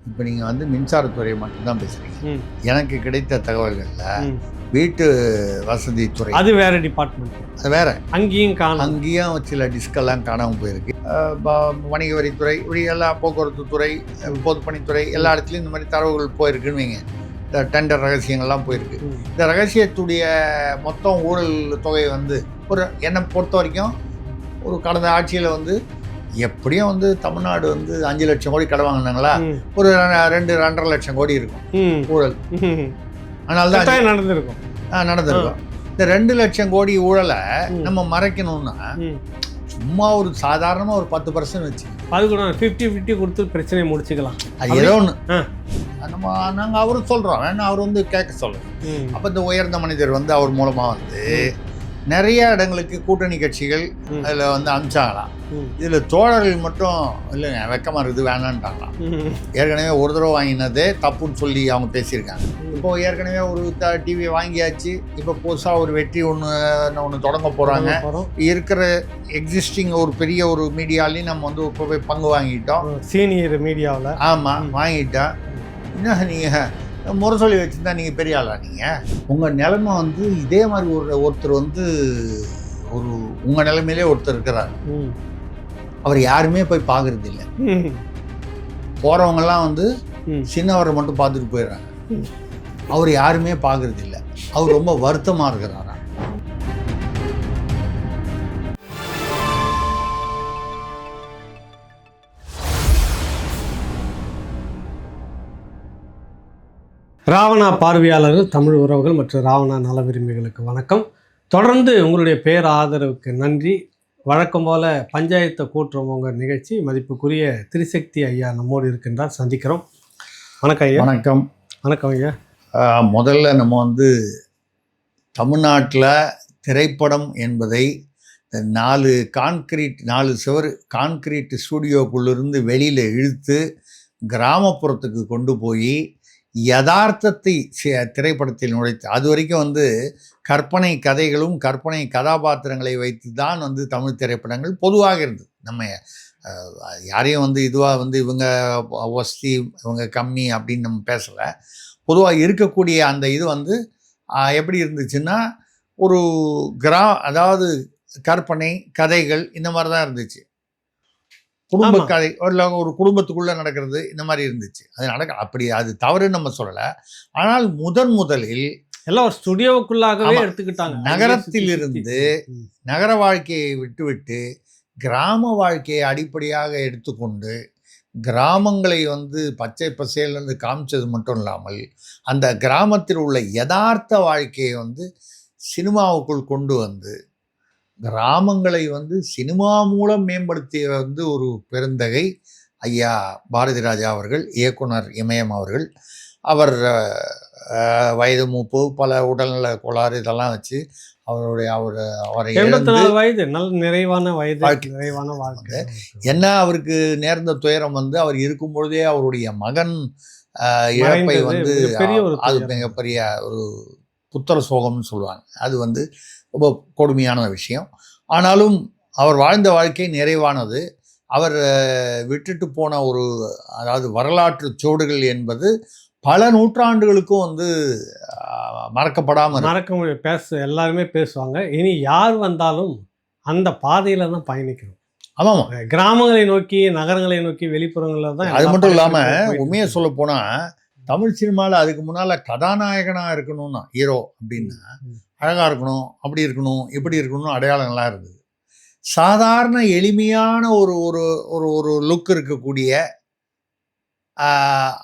இப்போ நீங்கள் வந்து மின்சாரத்துறையை மட்டும்தான் பேசுகிறீங்க. எனக்கு கிடைத்த தகவல்களில் வீட்டு வசதித்துறை அது வேற டிபார்ட்மெண்ட், அது வேற. அங்கேயும் சில டிஸ்கெல்லாம் காணாமல் போயிருக்கு. வணிக வரித்துறை, இப்படி எல்லா போக்குவரத்து துறை, பொதுப்பணித்துறை, எல்லா இடத்துலையும் இந்த மாதிரி தரவுகள் போயிருக்குன்னு வைங்க. இந்த டெண்டர் ரகசியங்கள்லாம் போயிருக்கு. இந்த ரகசியத்துடைய மொத்தம் ஊழல் தொகை வந்து ஒரு என்னை பொறுத்த வரைக்கும் ஒரு கடந்த ஆட்சியில் வந்து எப்படியும் வந்து தமிழ்நாடு வந்து 5 லட்சம் கோடி கடை வாங்கினாங்களா, ஒரு 2-2.5 லட்சம் கோடி இருக்கும் ஊழல். அதனால தான் நடந்திருக்கும். இந்த 2 லட்சம் கோடி ஊழலை நம்ம மறைக்கணும்னா சும்மா ஒரு சாதாரணமாக ஒரு 10% வச்சு அது கூட 50-50 கொடுத்து பிரச்சனையை முடிச்சுக்கலாம். அது ஏதோ ஒன்று நாங்கள் அவரும் சொல்கிறோம், வேணா அவர் வந்து கேட்க சொல்கிறோம். அப்போ இந்த உயர்ந்த மனிதர் வந்து அவர் மூலமாக வந்து நிறைய இடங்களுக்கு கூட்டணி கட்சிகள் அதில் வந்து அனுப்பிச்சாங்களாம். இதில் தோழர்கள் மட்டும் இல்லைங்க வெக்கமாக இருக்குது வேணான்ட்டாங்களாம். ஏற்கனவே ஒரு தடவை வாங்கினதே தப்புன்னு சொல்லி அவங்க பேசியிருக்காங்க. இப்போ ஏற்கனவே ஒரு டிவியை வாங்கியாச்சு, இப்போ புதுசாக ஒரு வெற்றி ஒன்று தொடங்க போகிறாங்க. இருக்கிற எக்ஸிஸ்டிங் ஒரு பெரிய ஒரு மீடியாலையும் நம்ம வந்து இப்போ போய் பங்கு வாங்கிட்டோம், சீனியர் மீடியாவில். ஆமாம், வாங்கிட்டோம். என்ன நீங்கள் முரசொலி வச்சுருந்தா நீங்கள் பெரிய ஆளா? நீங்கள் உங்கள் நிலைமை வந்து இதே மாதிரி ஒருத்தர் வந்து ஒரு உங்கள் நிலைமையிலே ஒருத்தர் இருக்கிறார். அவர் யாருமே போய் பார்க்கறது இல்லை. போகிறவங்கெல்லாம் வந்து சின்னவரை மட்டும் பார்த்துட்டு போயிடுறாங்க. அவர் யாருமே பார்க்கறது இல்லை. அவர் ரொம்ப வருத்தமாக இருக்கிறாரா? ராவணா பார்வையாளர்கள், தமிழ் உறவுகள் மற்றும் ராவணா நல விரும்பிகளுக்கு வணக்கம். தொடர்ந்து உங்களுடைய பேர் ஆதரவுக்கு நன்றி. வழக்கம் போல் பஞ்சாயத்தை கூட்டுறவங்க நிகழ்ச்சி மதிப்புக்குரிய திரிசக்தி ஐயா நம்மோடு இருக்கின்றார், சந்திக்கிறோம். வணக்கம் ஐயா. வணக்கம். வணக்கம் ஐயா. முதல்ல நம்ம வந்து தமிழ்நாட்டில் திரைப்படம் என்பதை 4 சுவர் கான்கிரீட் ஸ்டூடியோக்குள்ளிருந்து வெளியில் இழுத்து கிராமப்புறத்துக்கு கொண்டு போய் யதார்த்தத்தை திரைப்படத்தில் நுழைத்து, அது வரைக்கும் வந்து கற்பனை கதைகளும் கற்பனை கதாபாத்திரங்களை வைத்து தான் வந்து தமிழ் திரைப்படங்கள் பொதுவாக இருந்தது. நம்ம யாரையும் வந்து இதுவாக வந்து இவங்க வசதி இவங்க கம்மி அப்படின்னு நம்ம பேசலை. பொதுவாக இருக்கக்கூடிய அந்த இது வந்து எப்படி இருந்துச்சுன்னா ஒரு அதாவது கற்பனை கதைகள் இந்த மாதிரி தான் இருந்துச்சு. குடும்ப கதை ஒரு குடும்பத்துக்குள்ளே நடக்கிறது இந்த மாதிரி இருந்துச்சு. அது அப்படி அது தவறுன்னு நம்ம சொல்லலை. ஆனால் முதலில் எல்லாம் ஒரு ஸ்டுடியோவுக்குள்ளாகவே எடுத்துக்கிட்டாங்க. நகரத்தில் இருந்து நகர வாழ்க்கையை விட்டுவிட்டு கிராம வாழ்க்கையை அடிப்படையாக எடுத்துக்கொண்டு கிராமங்களை வந்து பச்சை பசேல்னு காமிச்சது மட்டும் இல்லாமல் அந்த கிராமத்தில் உள்ள யதார்த்த வாழ்க்கையை வந்து சினிமாவுக்குள் கொண்டு வந்து கிராமங்களை வந்து சினிமா மூலம் மேம்படுத்திய வந்து ஒரு பெருந்தகை ஐயா பாரதி ராஜா அவர்கள், இயக்குனர் இமயம் அவர்கள். அவர் வயது மூப்பு, பல உடல்நல கோளாறு இதெல்லாம் வச்சு அவரை 84 வயது, நல்ல நிறைவான வாழ்க்கை. என்ன அவருக்கு நேர்ந்த துயரம் வந்து அவர் இருக்கும் பொழுதே அவருடைய மகன் இழப்பை வந்து அது மிகப்பெரிய ஒரு புத்திர சோகம்னு சொல்லுவாங்க. அது வந்து ரொம்ப கொடுமையான விஷயம். ஆனாலும் அவர் வாழ்ந்த வாழ்க்கை நிறைவானது. அவர் விட்டுட்டு போன ஒரு அதாவது வரலாற்று சுவடுகள் என்பது பல நூற்றாண்டுகளுக்கும் வந்து மறக்கப்படாமல் எல்லாருமே பேசுவாங்க. இனி யார் வந்தாலும் அந்த பாதையில் தான் பயணிக்கணும். ஆமாம், கிராமங்களை நோக்கி நகரங்களை நோக்கி வெளிப்புறங்களில் தான். அது மட்டும் இல்லாமல் உண்மையை சொல்ல போனால் தமிழ் சினிமாவில் அதுக்கு முன்னால் கதாநாயகனாக இருக்கணும்னா ஹீரோ அப்படின்னா அழகாக இருக்கணும், அப்படி இருக்கணும், இப்படி இருக்கணும்னு அடையாளங்கள்லாம் இருந்தது. சாதாரண எளிமையான ஒரு ஒரு ஒரு ஒரு லுக் இருக்கக்கூடிய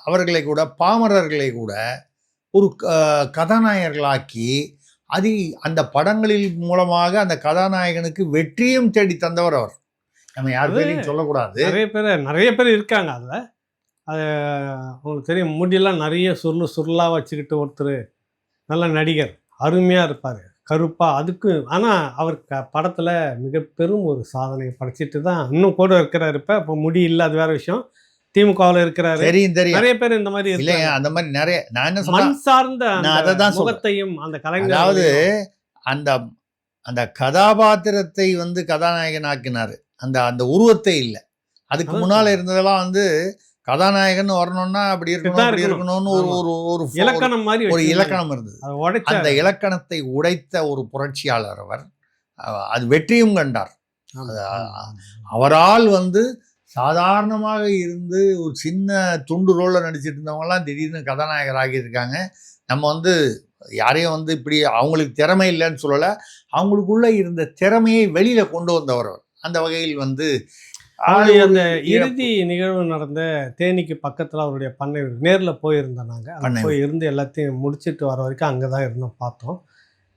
அவர்களை கூட பாமரர்களை கூட ஒரு கதாநாயகர்களாக்கி அந்த படங்களில் மூலமாக அந்த கதாநாயகனுக்கு வெற்றியும் தேடி தந்தவர் அவர். நம்ம யார் பேரையும் சொல்லக்கூடாது. நிறைய பேர் இருக்காங்க. அதில் அது உங்களுக்கு தெரியும், முடியெல்லாம் நிறைய சுருளாக வச்சுக்கிட்டு ஒருத்தர் நல்ல நடிகர், அருமையாக இருப்பார், கருப்பாக. அதுக்கு ஆனால் அவர் படத்தில் மிக பெரும் ஒரு சாதனை படைச்சிட்டு தான் இன்னும் கூட இருக்கிறார். இப்போ முடி இல்லை, அது வேறு விஷயம். திமுகவில் இருக்கிறாரு. தெரியும் நிறைய பேர் இந்த மாதிரி இல்லைங்க. அந்த மாதிரி நிறைய நான் என்ன மண் சார்ந்த முகத்தையும் அந்த கலைஞர், அதாவது அந்த அந்த கதாபாத்திரத்தை வந்து கதாநாயகன் ஆக்கினார். அந்த உருவத்தை இல்லை. அதுக்கு முன்னால் இருந்ததெல்லாம் வந்து கதாநாயகன் வரணும்னா அப்படி இருக்கணும், இப்படித்தான் அப்படி இருக்கணும். இருக்கணும்னு ஒரு ஆமா. ஒரு ஒரு இலக்கணம் மாதிரி ஒரு வச்சிருந்தாங்க. இலக்கணம் இருந்தது. அதை உடைச்ச அந்த இலக்கணத்தை உடைத்த ஒரு புரட்சியாளர் அவர். அது வெற்றியும் கண்டார். ஆமா, அது ஆமா, ஆமா. அவரால் வந்து சாதாரணமாக இருந்து ஒரு சின்ன துண்டு ரோல்ல நடிச்சிட்டு இருந்தவங்கலாம் திடீர்னு கதாநாயகர் ஆகியிருக்காங்க. நம்ம வந்து யாரையும் வந்து இப்படி அவங்களுக்கு திறமை இல்லைன்னு சொல்லலை, அவங்களுக்குள்ள இருந்த திறமையை வெளியில கொண்டு வந்தவர் அவர். அந்த வகையில் வந்து அவருடைய ஒரு அந்த இழப்பு. இறுதி நிகழ்வு நடந்த தேனிக்கு பக்கத்துல அவருடைய பண்ணை நேர்ல போயிருந்தோம் நாங்க. அங்க பண்ணை போய் இருந்து எல்லாத்தையும் முடிச்சிட்டு வர வரைக்கும் அங்கதான் இருந்தோம், பார்த்தோம்.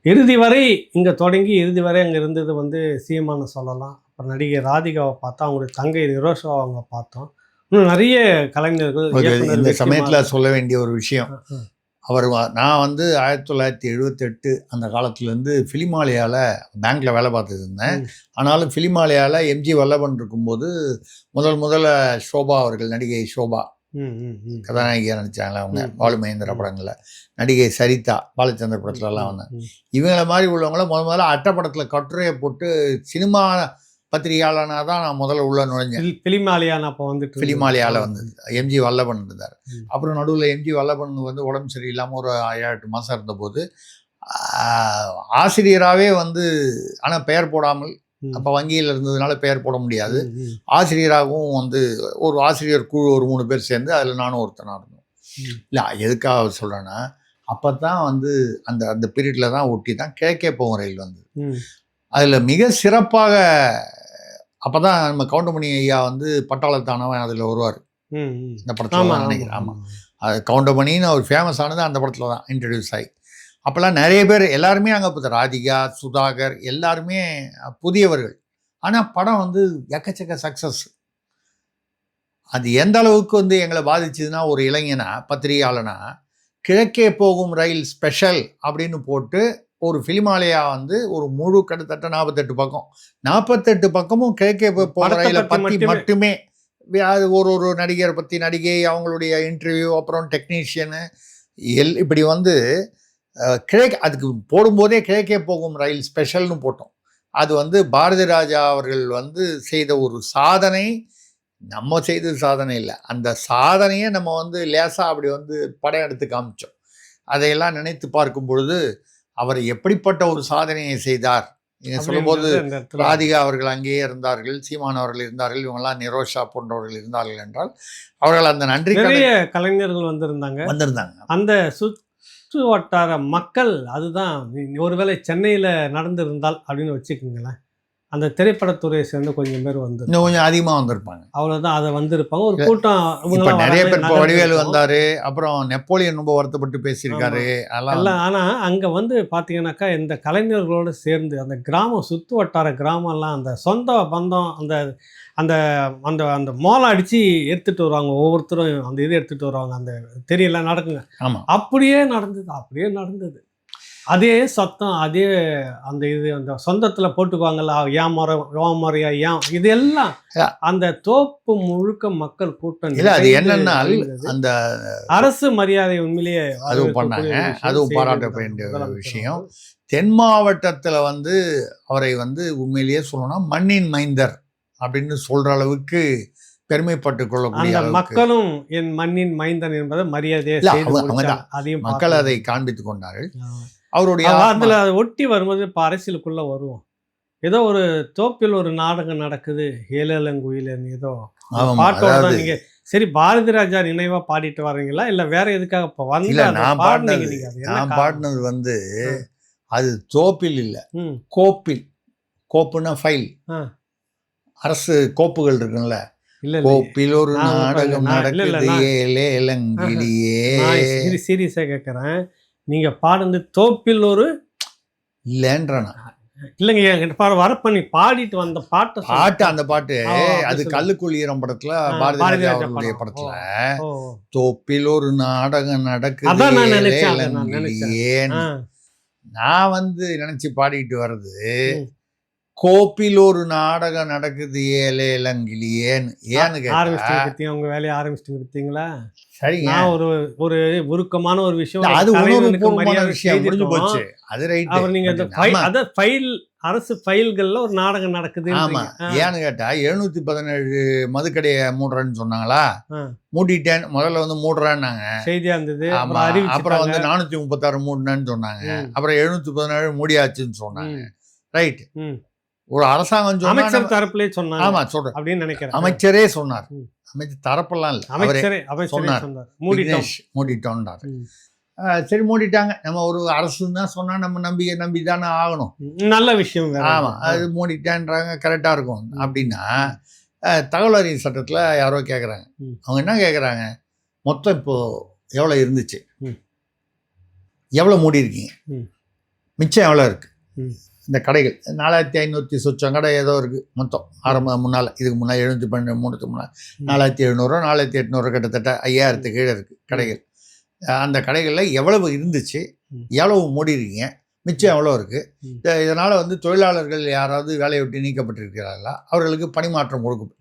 இறுதி வரை இங்க தொடங்கி இறுதி வரை அங்க இருந்தது வந்து சீமான்னு சொல்லலாம். அப்புறம் நடிகை ராதிகாவை பார்த்தோம், அவங்களுடைய தங்கை நிரோஷாவை அவங்க பார்த்தோம். இன்னும் நிறைய கலைஞர்கள், இயக்குனர் இந்த வெற்றிமாறன். சமயத்துல சொல்ல வேண்டிய ஒரு விஷயம், அ, அ. அவர் நான் வந்து 1978 அந்த காலத்துலேருந்து ஃபிலிமாலயால பேங்க்ல வேலை பார்த்துட்டு இருந்தேன். ம். ஆனாலும் ஃபிலிமாலயால எம்ஜி வல்லபன் இருக்கும்போது முதல்ல ஷோபா அவர்கள், நடிகை ஷோபா ம், ம், ம். கதாநாயகியாக நடித்தாங்களே அவங்க, ம். பாலு மகேந்திரா ம். படங்களில். நடிகை சரிதா பாலச்சந்திர படத்துலலாம் வந்தேன். ம். இவங்கள மாதிரி உள்ளவங்கள முதல்ல அட்டைப்படத்தில் கட்டுரையை போட்டு சினிமா பத்திரிகையாளனாக தான் நான் முதல்ல உள்ள நுழைஞ்சேன். பிலிமாலியான் அப்போ வந்துட்டு ஃபிலிமாலயால வந்தது. எம்ஜி வல்லபன் இருந்தார். ம். அப்புறம் நடுவில் எம்ஜி வல்லபன் வந்து உடம்பு சரியில்லாமல் ஒரு 7-8 மாதம் இருந்தபோது ஆசிரியராகவே வந்து, ஆனால் பெயர் போடாமல், ம். அப்போ வங்கியில் இருந்ததுனால பெயர் போட முடியாது, ம், ம். ஆசிரியராகவும் வந்து ஒரு ஆசிரியர் குழு ஒரு 3 பேர் சேர்ந்து அதில் நானும் ஒருத்தனாக இருந்தோம். ம். இல்லை எதுக்காக சொல்கிறேன்னா, அப்போ தான் வந்து அந்த அந்த பீரியடில் தான் ஒட்டி தான் கிழக்கே போகும் ரயில் வந்தது. ம். அதில் மிக சிறப்பாக அப்போ தான் நம்ம கவுண்டமணி ஐயா வந்து பட்டாளத்தானவன் அதில் வருவார். ம், ம். இந்த படத்தில் ஆமா, தான் ஆமா, நினைக்கிறேன். ஆமா. ஆமாம், அது கவுண்டமணின்னு அவர் ஃபேமஸ் ஆனது அந்த படத்தில் தான் இன்ட்ரடியூஸ் ஆகி. அப்போல்லாம் நிறைய பேர் எல்லாருமே அங்கே இப்போ ராதிகா, சுதாகர் எல்லாருமே புதியவர்கள். ஆனால் படம் வந்து எக்கச்சக்க சக்ஸஸ். அது எந்த அளவுக்கு வந்து எங்களை பாதிச்சதுன்னா, ஒரு இளைஞனா பத்திரிகையாளனா கிழக்கே போகும் ரயில் ஸ்பெஷல் அப்படின்னு போட்டு ஒரு ஃபிலிமாலயா வந்து ஒரு முழு கிட்டத்தட்ட 48 பக்கம், 48 பக்கமும் கிழக்கே போகும் படத்தை ரயிலை பத்தி பற்றி மட்டுமே. அது ஒரு நடிகரை பற்றி, நடிகை, அவங்களுடைய இன்டர்வியூ, அப்புறம் டெக்னீஷியனு, இப்படி வந்து அதுக்கு போடும்போதே கிழக்கே போகும் ரயில் ஸ்பெஷல்னு போட்டோம். அது வந்து பாரதி ராஜா அவர்கள் வந்து செய்த ஒரு சாதனை. நம்ம செய்தது சாதனை இல்லை, அந்த சாதனையை நம்ம வந்து லேசாக அப்படி வந்து படம் எடுத்து காமிச்சோம். அதையெல்லாம் நினைத்து பார்க்கும் பொழுது அவர் எப்படிப்பட்ட ஒரு சாதனையை செய்தார். நீங்கள் சொல்லும்போது அப்படின்றது அந்த இடத்துல ராதிகா அவர்கள் அங்கேயே இருந்தார்கள், சீமான் அவர்கள் இருந்தார்கள், இவங்கெல்லாம் நிரோஷா போன்றவர்கள் இருந்தார்கள் என்றால் அவர்கள் அந்த நன்றி நிறைய கலைஞர்கள் வந்திருந்தாங்க. வந்திருந்தாங்க. அந்த சுற்று வட்டார மக்கள் அதுதான். ஒருவேளை சென்னையில் நடந்திருந்தால் அப்படின்னு வச்சுக்கோங்களேன், அந்த திரைப்படத்துறையை சேர்ந்து கொஞ்சம் பேர் வந்து இன்னும் கொஞ்சம் அதிகமாக வந்திருப்பாங்க. அவ்வளோதான், அதை வந்திருப்பாங்க. ஒரு கூட்டம் இப்போ இவங்கெல்லாம் நிறைய வராமலே பேர், இப்போ வடிவேலு நகர்ந்திருக்கும். வந்தாரு, அப்புறம் நெப்போலியன் ரொம்ப வருத்தப்பட்டு பேசியிருக்காரு. அதெல்லாம் எல்லாம். ஆனால் அங்கே வந்து பார்த்தீங்கன்னாக்கா இந்த கலைஞர்களோடு சேர்ந்து அந்த கிராமம், சுற்று வட்டார கிராமம்லாம் அந்த சொந்த பந்தம், அந்த அந்த அந்த அந்த மோளம் அடித்து எடுத்துகிட்டு வருவாங்க. ஒவ்வொருத்தரும் அந்த இது எடுத்துகிட்டு வருவாங்க. அந்த தெரியல நடக்குங்க. ஆமாம், அப்படியே நடந்தது. அதே சத்தம், அதே அந்த இது அந்த சொந்தத்தில் போட்டுக்குவாங்கல்ல, ஏன் முறை ஓம் முறையா ஏன், இது எல்லாம் அந்த தோப்பு முழுக்க மக்கள் கூட்டம் இல்லை அது நிறைந்து என்னன்னா வழிந்தது. அந்த அரசு மரியாதை உண்மையிலேயே அதுவும் பண்ணாங்க. அதுவும் பாராட்ட வேண்டிய விஷயம். தென் மாவட்டத்தில் வந்து அவரை வந்து உண்மையிலேயே சொல்லணும்னா மண்ணின் மைந்தர் அப்படின்னு சொல்கிற அளவுக்கு பெருமைப்பட்டு கொள்ளக்கூடிய அந்த அளவுக்கு மக்களும் என் மண்ணின் மைந்தன் என்பதை மரியாதையை இல்ல, செய்து அவங்க முடிச்சாங்க. தான். அதையும் மக்கள் பார்க்கணும். அதை காண்பித்து கொண்டார்கள். ஆ. அவருடைய அதில் அதை ஒட்டி வரும்போது இப்போ அரசியலுக்குள்ளே வருவோம். ஏதோ ஒரு தோப்பில் ஒரு நாடகம் நடக்குது, ஏழலங்குயிலன் ஏதோ ஆமாம், பாட்டோட தான் அதாவது நீங்கள் சரி பாரதி ராஜா நினைவாக பாடிட்டு வர்றீங்களா, இல்லை வேற எதுக்காக இப்போ வந்து இல்லை, அதை நான் பாடுனீங்க பாடினது நீங்க? அது என்ன நான் காரணம்? பாடினது வந்து ஆ. அது தோப்பில் இல்லை, ம். கோப்பில். கோப்புன்னா ஃபைல், ஆ. அரசு கோப்புகள் இருக்குல்ல. இல்லை கோப்பில் ஒரு நான் இப்ப நாடகம் நான் இல்ல, நடக்குது, இல்ல, நான் ஏலேலங்கிலியே. நான் சீரியஸாக கேட்குறேன். நீங்கள் பாடுனது தோப்பில் ஒரு இல்லைன்றனா இல்லைங்க, என்கிட்ட வர பண்ணி பாடிட்டு வந்த பாட்டை பாட்டு, அந்த பாட்டு ஆ, அப்படி அது சொல்லுங்க. கல்லுக்குள் ஈரம் படத்துல ஆ, பாரதி பாரதி ராஜா ராஜா அவர்களுடைய படம். படத்துல ஓ. தோப்பில் ஒரு நாடகம் நடக்குது, அதான் நான் நினைச்சேன், அதை நான் நினைச்சேன். ஏலேலங்கிலியேன்னு ஆ. நான் வந்து நினைச்சு பாடிட்டு வர்றது ம். கோப்பில் ஒரு நாடகம் நடக்குது ஏலேலங்கிலியேன்னு ஏன்னு கேட்டா ஆரம்பிச்சிட்டீங்க பத்தியா, உங்க வேலையை ஆரம்பிச்சிட்டீங்க பார்த்தீங்களா? சரிங்க நான் ஒரு ஒரு உருக்கமான ஒரு விஷயம், இல்ல, ஒரு அது தலைவனுக்கு உணர்வுபூர்வமான மரியாதை விஷயம் முடிஞ்சு செய்திருக்கோம். போச்சு. அது ரைட். அவர் நீங்க இந்த அதான் ஃபைல், அரசு ஃபைல்கள்ல ஒரு நாடகம் நடக்குது. ஆமா. ஏன்னு கேட்டா 717 மதுக்கடையை மூடுறேன்னு சொன்னாங்களா, மூடிட்டேன். முதல்ல வந்து மூடுறேன்னாங்க. செய்தியா இருந்தது. ஆமா. அப்புறம் வந்து 436 மூடினேன்னு சொன்னாங்க. அப்புறம் 717 மூடியாச்சுன்னு சொன்னாங்க. ரைட். ஒரு அரசாங்கம் சொன்னா அமைச்சர் தரப்புலயே சொன்னாங்க. ஆமா சொல்றேன் அப்படின்னு நினைக்கிறேன். அமைச்சரே சொன்னார். அமைச்சர் தரப்பெல்லாம் இல்ல, அமைச்சரே சொன்னார். மூடிட்டோம்னார். சரி மூடிட்டாங்க. நம்ம ஒரு அரசுன்னு தான் சொன்னா நம்ம நம்பி தானே ஆகணும். நல்ல விஷயம். ஆமா, அது மூடிட்டான்றாங்க, கரெக்டா இருக்கும் அப்படின்னா தகவல் அறியும் சட்டத்துல யாரோ கேட்குறாங்க. அவங்க என்ன கேட்குறாங்க, மொத்தம் இப்போ எவ்வளோ இருந்துச்சு, எவ்வளோ மூடி இருக்கீங்க, மிச்சம் எவ்வளோ இருக்கு, இந்த கடைகள் 4500 சொச்சம் கடை ஏதோ இருக்குது மொத்தம். முன்னால் இதுக்கு முன்னால் 712 முன்னால் 4700 4800 கிட்டத்தட்ட 5000 கீழே இருக்குது கடைகள். அந்த கடைகளில் எவ்வளவு இருந்துச்சு, எவ்வளவு மூடி இருக்கீங்க, மிச்சம் எவ்வளோ இருக்குது, இதனால் வந்து தொழிலாளர்கள் யாராவது வேலையை விட்டு நீக்கப்பட்டிருக்கிறார்களா, அவர்களுக்கு பணிமாற்றம் கொடுக்கும்.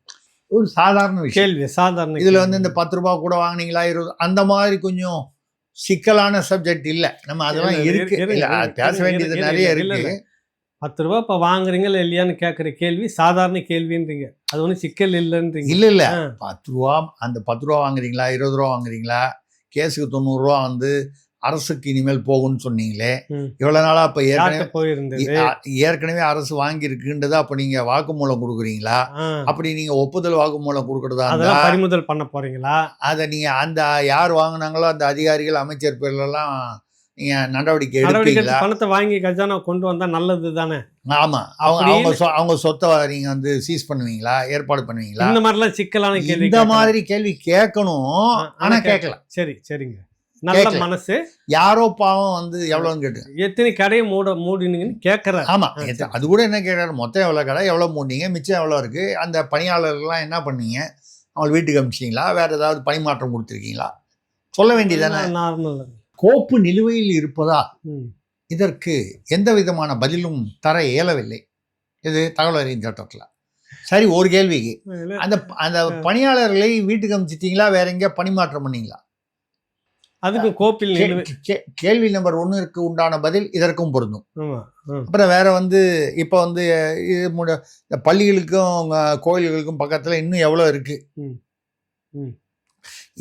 ஒரு சாதாரண விஷயம், கேள்வி சாதாரண. இதில் வந்து இந்த 10 ரூபா கூட வாங்கினீங்களா 20 அந்த மாதிரி கொஞ்சம் சிக்கலான சப்ஜெக்ட் இல்லை. நம்ம அதெல்லாம் இருக்கு, பேச வேண்டியது நிறைய இருக்கு. 10 ரூபா இப்போ வாங்குறீங்களா இல்லையான்னு கேட்குற கேள்வி சாதாரண கேள்வின்றீங்க. அது ஒன்றும் சிக்கல் இல்லைன்றீங்க. இல்லை 10 ரூபா, அந்த 10 ரூபா வாங்குறீங்களா 20 ரூபா வாங்குறீங்களா, கேஸுக்கு 90 ரூபா வந்து அரசுக்கு இனிமேல் போகும்னு சொன்னீங்களே, இவ்வளோ நாளாக இப்போ ஏற்கனவே அரசு வாங்கியிருக்குன்றதா அப்போ நீங்கள் வாக்குமூலம் கொடுக்குறீங்களா, அப்படி நீங்கள் ஒப்புதல் வாக்குமூலம் கொடுக்குறதா இருந்தால் பறிமுதல் பண்ண போகிறீங்களா, அதை நீங்கள் அந்த யார் வாங்கினாங்களோ அந்த அதிகாரிகள் அமைச்சர் பேர்லாம் நீங்கள் நடவடிக்கை எடுப்பீங்களா, பணத்தை வாங்கி கஜானா கொண்டு வந்தால் நல்லது தானே. ஆமாம், அவங்க சொத்தை நீங்கள் வந்து சீஸ் பண்ணுவீங்களா, ஏற்பாடு பண்ணுவீங்களா, இந்த மாதிரிலாம் சிக்கலான கேள்வி, இந்த மாதிரி கேள்வி கேட்கணும். ஆனால் கேட்கல. சரி சரிங்க, நல்ல மனசு. யாரோ பாவம் வந்து எவ்வளோன்னு கேட்டு எத்தனை கடையை மூடினீங்கன்னு கேட்குறாரு. ஆமாம், அது கூட என்ன கேட்குறாரு, மொத்தம் எவ்வளோ கடை, எவ்வளோ மூடினீங்க, மிச்சம் எவ்வளோ இருக்குது, அந்த பணியாளர்கள்லாம் என்ன பண்ணீங்க, அவங்க வீட்டுக்கு அனுப்பிச்சிங்களா, வேறு ஏதாவது பணிமாற்றம் கொடுத்துருக்கீங்களா, சொல்ல வேண்டியதானே. நார்மல். கோப்பு நிலுவையில் இருப்பதால் இதற்கு எந்த விதமான பதிலும் தர இயலவில்லை. இது தகவல் அறியும் சட்டத்தில். சரி, ஒரு கேள்விக்கு அந்த பணியாளர்களை வீட்டுக்கு அனுப்பிச்சிட்டிங்களா, வேற எங்கேயா பணிமாற்றம் பண்ணீங்களா, அதுக்கு கோப்பில் கேள்வி நம்பர் 1க்கு உண்டான பதில் இதற்கும் பொருந்தும். அப்புறம் வேற வந்து இப்போ வந்து பள்ளிகளுக்கும் கோயில்களுக்கும் பக்கத்தில் இன்னும் எவ்வளோ இருக்கு.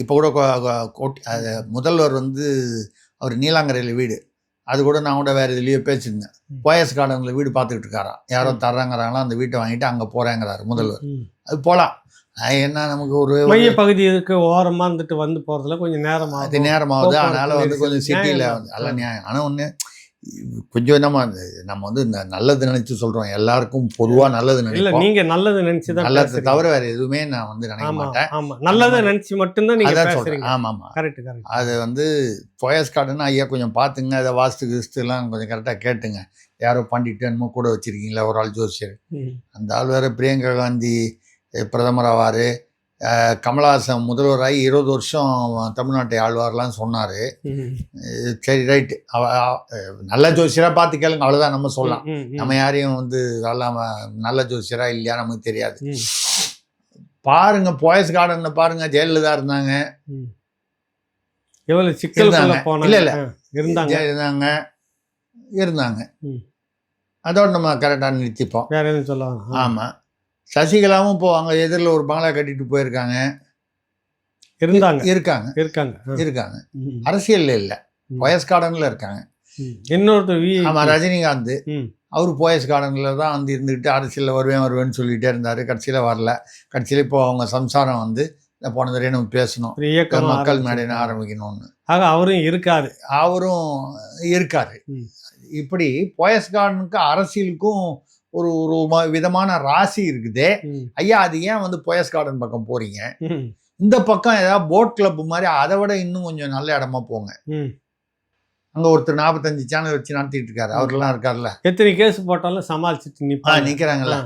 இப்போ கூட முதல்வர் வந்து அவர் நீலாங்கரையில் வீடு, அது கூட நான் கூட வேறு இதுலேயே பேசியிருந்தேன். போயஸ் கார்டனில் வீடு பார்த்துக்கிட்டு இருக்காராம், யாரோ தர்றாங்கிறாங்களா, அந்த வீட்டை வாங்கிட்டு அங்கே போகிறேங்கிறாரு முதல்வர். அது போகலாம், என்ன நமக்கு ஒரு மைய பகுதிக்கு ஓரமாக இருந்துட்டு வந்து போகிறதுல கொஞ்சம் நேரமாகுது. அதனால் வந்து கொஞ்சம் சிட்டியில் வந்து நல்ல நியாயம். ஆனால் ஒன்று கொஞ்சம் நம்ம வந்து நல்லது நினைச்சு சொல்றோம், எல்லாருக்கும் பொதுவா நல்லது நினைப்போம். நீங்க நல்லது நினைச்சு தான், நல்லது தவிர வேற எதுவுமே நான் வந்து நினைக்க மாட்டேன். ஆமா, நல்லதை நினைச்சு மட்டும்தான் நீங்க பேசுறீங்க. ஆமா, கரெக்ட். அது வந்து போயஸ் கார்டுன்னு ஐயா கொஞ்சம் பாத்துங்க, அதை வாஸ்து கிஸ்து எல்லாம் கொஞ்சம் கரெக்டா கேட்டுங்க. யாரோ பண்டிட்டு என்னமோ கூட வச்சிருக்கீங்களா ஒரு ஆள் ஜோசியர், அந்த ஆள் வேற பிரியங்கா காந்தி பிரதமர் ஆவாரு, கமலஹாசன் முதல்வராகி 20 வருஷம் தமிழ்நாட்டை ஆழ்வார்லாம் சொன்னார். சரி ரைட்டு, நல்ல ஜோசியராக பார்த்து கேளுங்க, அவ்வளோதான் நம்ம சொல்லலாம். நம்ம யாரையும் வந்து நல்ல ஜோசியரா இல்லையா நமக்கு தெரியாது. பாருங்க, போயஸ் கார்டன்ல பாருங்க, ஜெயலலிதா இருந்தாங்க, எவ்வளவு சிக்கல் இருந்தாங்க. அதோட நம்ம கரெக்டாக நிறுத்திப்போம், வேற எதுவும் சொல்லலாம். ஆமாம். சசிகலாவும் இப்போ அங்கே எதிரில் ஒரு பங்களா கட்டிட்டு போயிருக்காங்க, இருக்காங்க. அரசியல் இல்லை, போயஸ் கார்டனில் இருக்காங்க. இன்னொருத்தர் ஆமாம், ரஜினிகாந்த், அவர் போயஸ் கார்டனில் தான் வந்து இருந்துக்கிட்டு அரசியலில் வருவேன்னு சொல்லிகிட்டே இருந்தார். கடைசியில் வரல. கடைசியில் இப்போ அவங்க சம்சாரம் வந்து போன தடவை நம்ம பேசணும், மக்கள் மேடைன்னு ஆரம்பிக்கணும்னு. ஆக அவரும் இருக்காரு. இப்படி போயஸ் கார்டனுக்கு அரசியலுக்கும் ஒரு விதமான ராசி இருக்குதே ஐயா. அது ஏன் வந்து போயஸ் கார்டன் பக்கம் போறீங்க? இந்த பக்கம் ஏதாவது போட் கிளப் மாதிரி அதை விட இன்னும் கொஞ்சம் நல்ல இடமா போங்க. அங்க ஒருத்தர் 45 சேனல் வச்சு நடத்திட்டு இருக்காரு, அவர்லாம் இருக்காருல்ல, எத்தனை கேஸ் போட்டாலும் சமாளிச்சுட்டு நிக்கிறாங்கல்ல,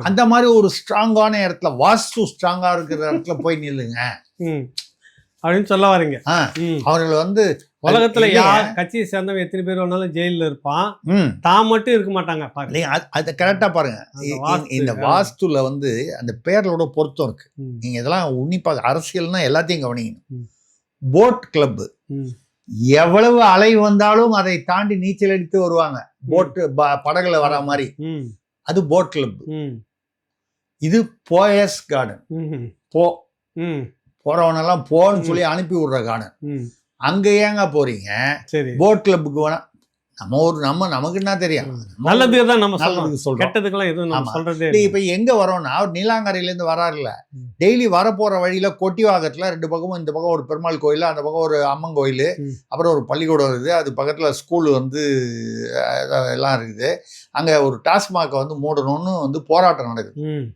அந்த மாதிரி ஒரு ஸ்ட்ராங்கான இடத்துல, வாஸ்து ஸ்ட்ராங்கா இருக்கிற இடத்துல போய் நில்லுங்க. அப்படின்னு சொல்ல வரீங்க. ஆ, ம். அவர்கள் வந்து உலகத்துல இல்லைங்க. யார் கட்சியை சேர்ந்தவன் எத்தனை பேர் வேணாலும் ஜெயிலில் இருப்பான், ம் தான் மட்டும் இருக்க மாட்டாங்க பாருங்க. இல்லைங்க, அது கரெக்டாக பாருங்க. அந்த வாஸ்து. இந்த வாஸ்துல வந்து அந்த பேர்களோட பொருத்தம் இருக்கு. ம். நீங்க இதெல்லாம் உன்னிப்பாக அரசியல்னா எல்லாத்தையும் கவனிக்கணும். ம். போட் கிளப் ம். எவ்வளவு அலை வந்தாலும் அதை தாண்டி நீச்சல் அடித்து வருவாங்க. போட்டு படகுல வர மாதிரி, ம். அது போட் கிளப். ம். இது போயஸ் கார்டன். ம். போ ம். போறவனெல்லாம் போன்னு சொல்லி அனுப்பி விடுற கார்டன். ம். அங்க ஏங்க போறீங்க? சரி. போட் கிளப்புக்கு வேணா நமக்கு என்ன தெரியும்? நல்லதுக்கு தான் நம்ம நல்லதுக்கு சொல்றோம். கெட்டதுக்கெல்லாம் எதுவும் நம்ம ஆமா. சொல்றதே இல்ல, இப்ப எங்க வரோம்னா, அவர் நீலாங்கரையிலேருந்து வராருல, ம். டெய்லி வரப்போற வழியில கொட்டிவாகத்துல 2 பக்கமும், இந்த பக்கம் ஒரு பெருமாள் கோயில், அந்த பக்கம் ஒரு அம்மன் கோயில், ம். அப்புறம் ஒரு பள்ளிக்கூடம் இருக்குது. அது பக்கத்துல ஸ்கூல் வந்து எல்லாம் இருக்குது. அங்க ஒரு டாஸ்மாக் வந்து மூடணும்னு வந்து போராட்டம் நடக்குது. ம்.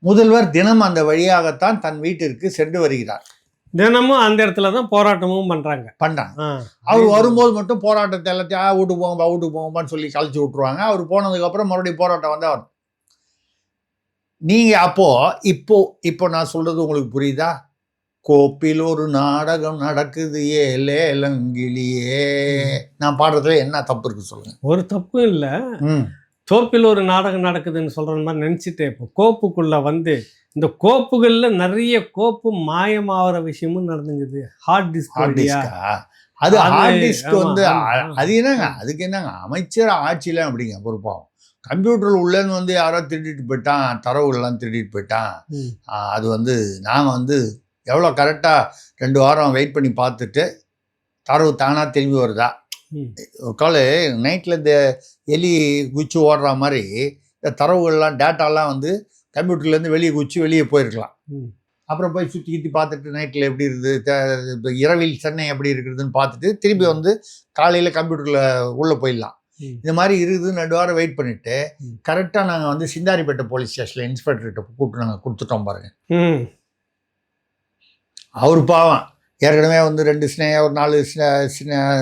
முதல்வர் தினம் அந்த வழியாகத்தான் தன் வீட்டிற்கு சென்று வருகிறார். தினமும் அந்த இடத்துல தான் போராட்டமும் பண்றாங்க. பண்றாங்க. அவர் வரும்போது மட்டும் போராட்டத்தை எல்லாத்தையும் வீட்டுக்கு போங்கப்பான்னு சொல்லி கழிச்சு விட்டுருவாங்க. அவர் போனதுக்கு அப்புறம் மறுபடியும் போராட்டம் வந்து அவர் நீங்க இப்போ நான் சொல்றது உங்களுக்கு புரியுதா? கோப்பில் ஒரு நாடகம் நடக்குது ஏலேலங்கிலியே. நான் பாடுறதுல என்ன தப்பு இருக்கு சொல்லுங்க? ஒரு தப்பும் இல்ல. தோப்பில் ஒரு நாடகம் நடக்குதுன்னு சொல்ற மாதிரி நினைச்சிட்டு இப்போ கோப்புக்குள்ள வந்து இந்த கோப்புகள்ல நிறைய கோப்பு மாயமாகிற விஷயமும் நடந்துங்குது. ஹார்ட் டிஸ்க் அது ஹார்ட் டிஸ்க் வந்து அது என்னங்க, அதுக்கு என்னங்க அமைச்சர் ஆட்சியில அப்படிங்க பொறுப்பாகும். கம்ப்யூட்டர் உள்ளேன்னு வந்து யாரோ திருடிட்டு போயிட்டான், தரவுகள்லாம் திருடிட்டு போயிட்டான். அது வந்து நாங்கள் வந்து எவ்வளோ கரெக்டாக 2 வாரம் வெயிட் பண்ணி பார்த்துட்டு தரவு தானாக திரும்பி வருதா. ஒரு கால் நைட்டில் இந்த எலி குச்சி ஓடுற மாதிரி இந்த தரவுகள்லாம் டேட்டாலாம் வந்து கம்ப்யூட்டர்லேருந்து வெளியே குச்சி வெளியே போயிருக்கலாம். அப்புறம் போய் சுற்றி கிட்டி பார்த்துட்டு நைட்டில் எப்படி இருக்குது, இரவில் சென்னை எப்படி இருக்குதுன்னு பார்த்துட்டு திரும்பி வந்து காலையில் கம்ப்யூட்டரில் உள்ளே போயிடலாம். இந்த மாதிரி இருக்குதுன்னு 2 வாரம் வெயிட் பண்ணிவிட்டு கரெக்டாக நாங்கள் வந்து சிந்தாரிப்பேட்டை போலீஸ் ஸ்டேஷனில் இன்ஸ்பெக்டர்கிட்ட கூப்பிட்டு நாங்கள் கொடுத்துட்டோம் பாருங்க. அவர் பாவம் ஏற்கனவே வந்து 2 ஒரு 4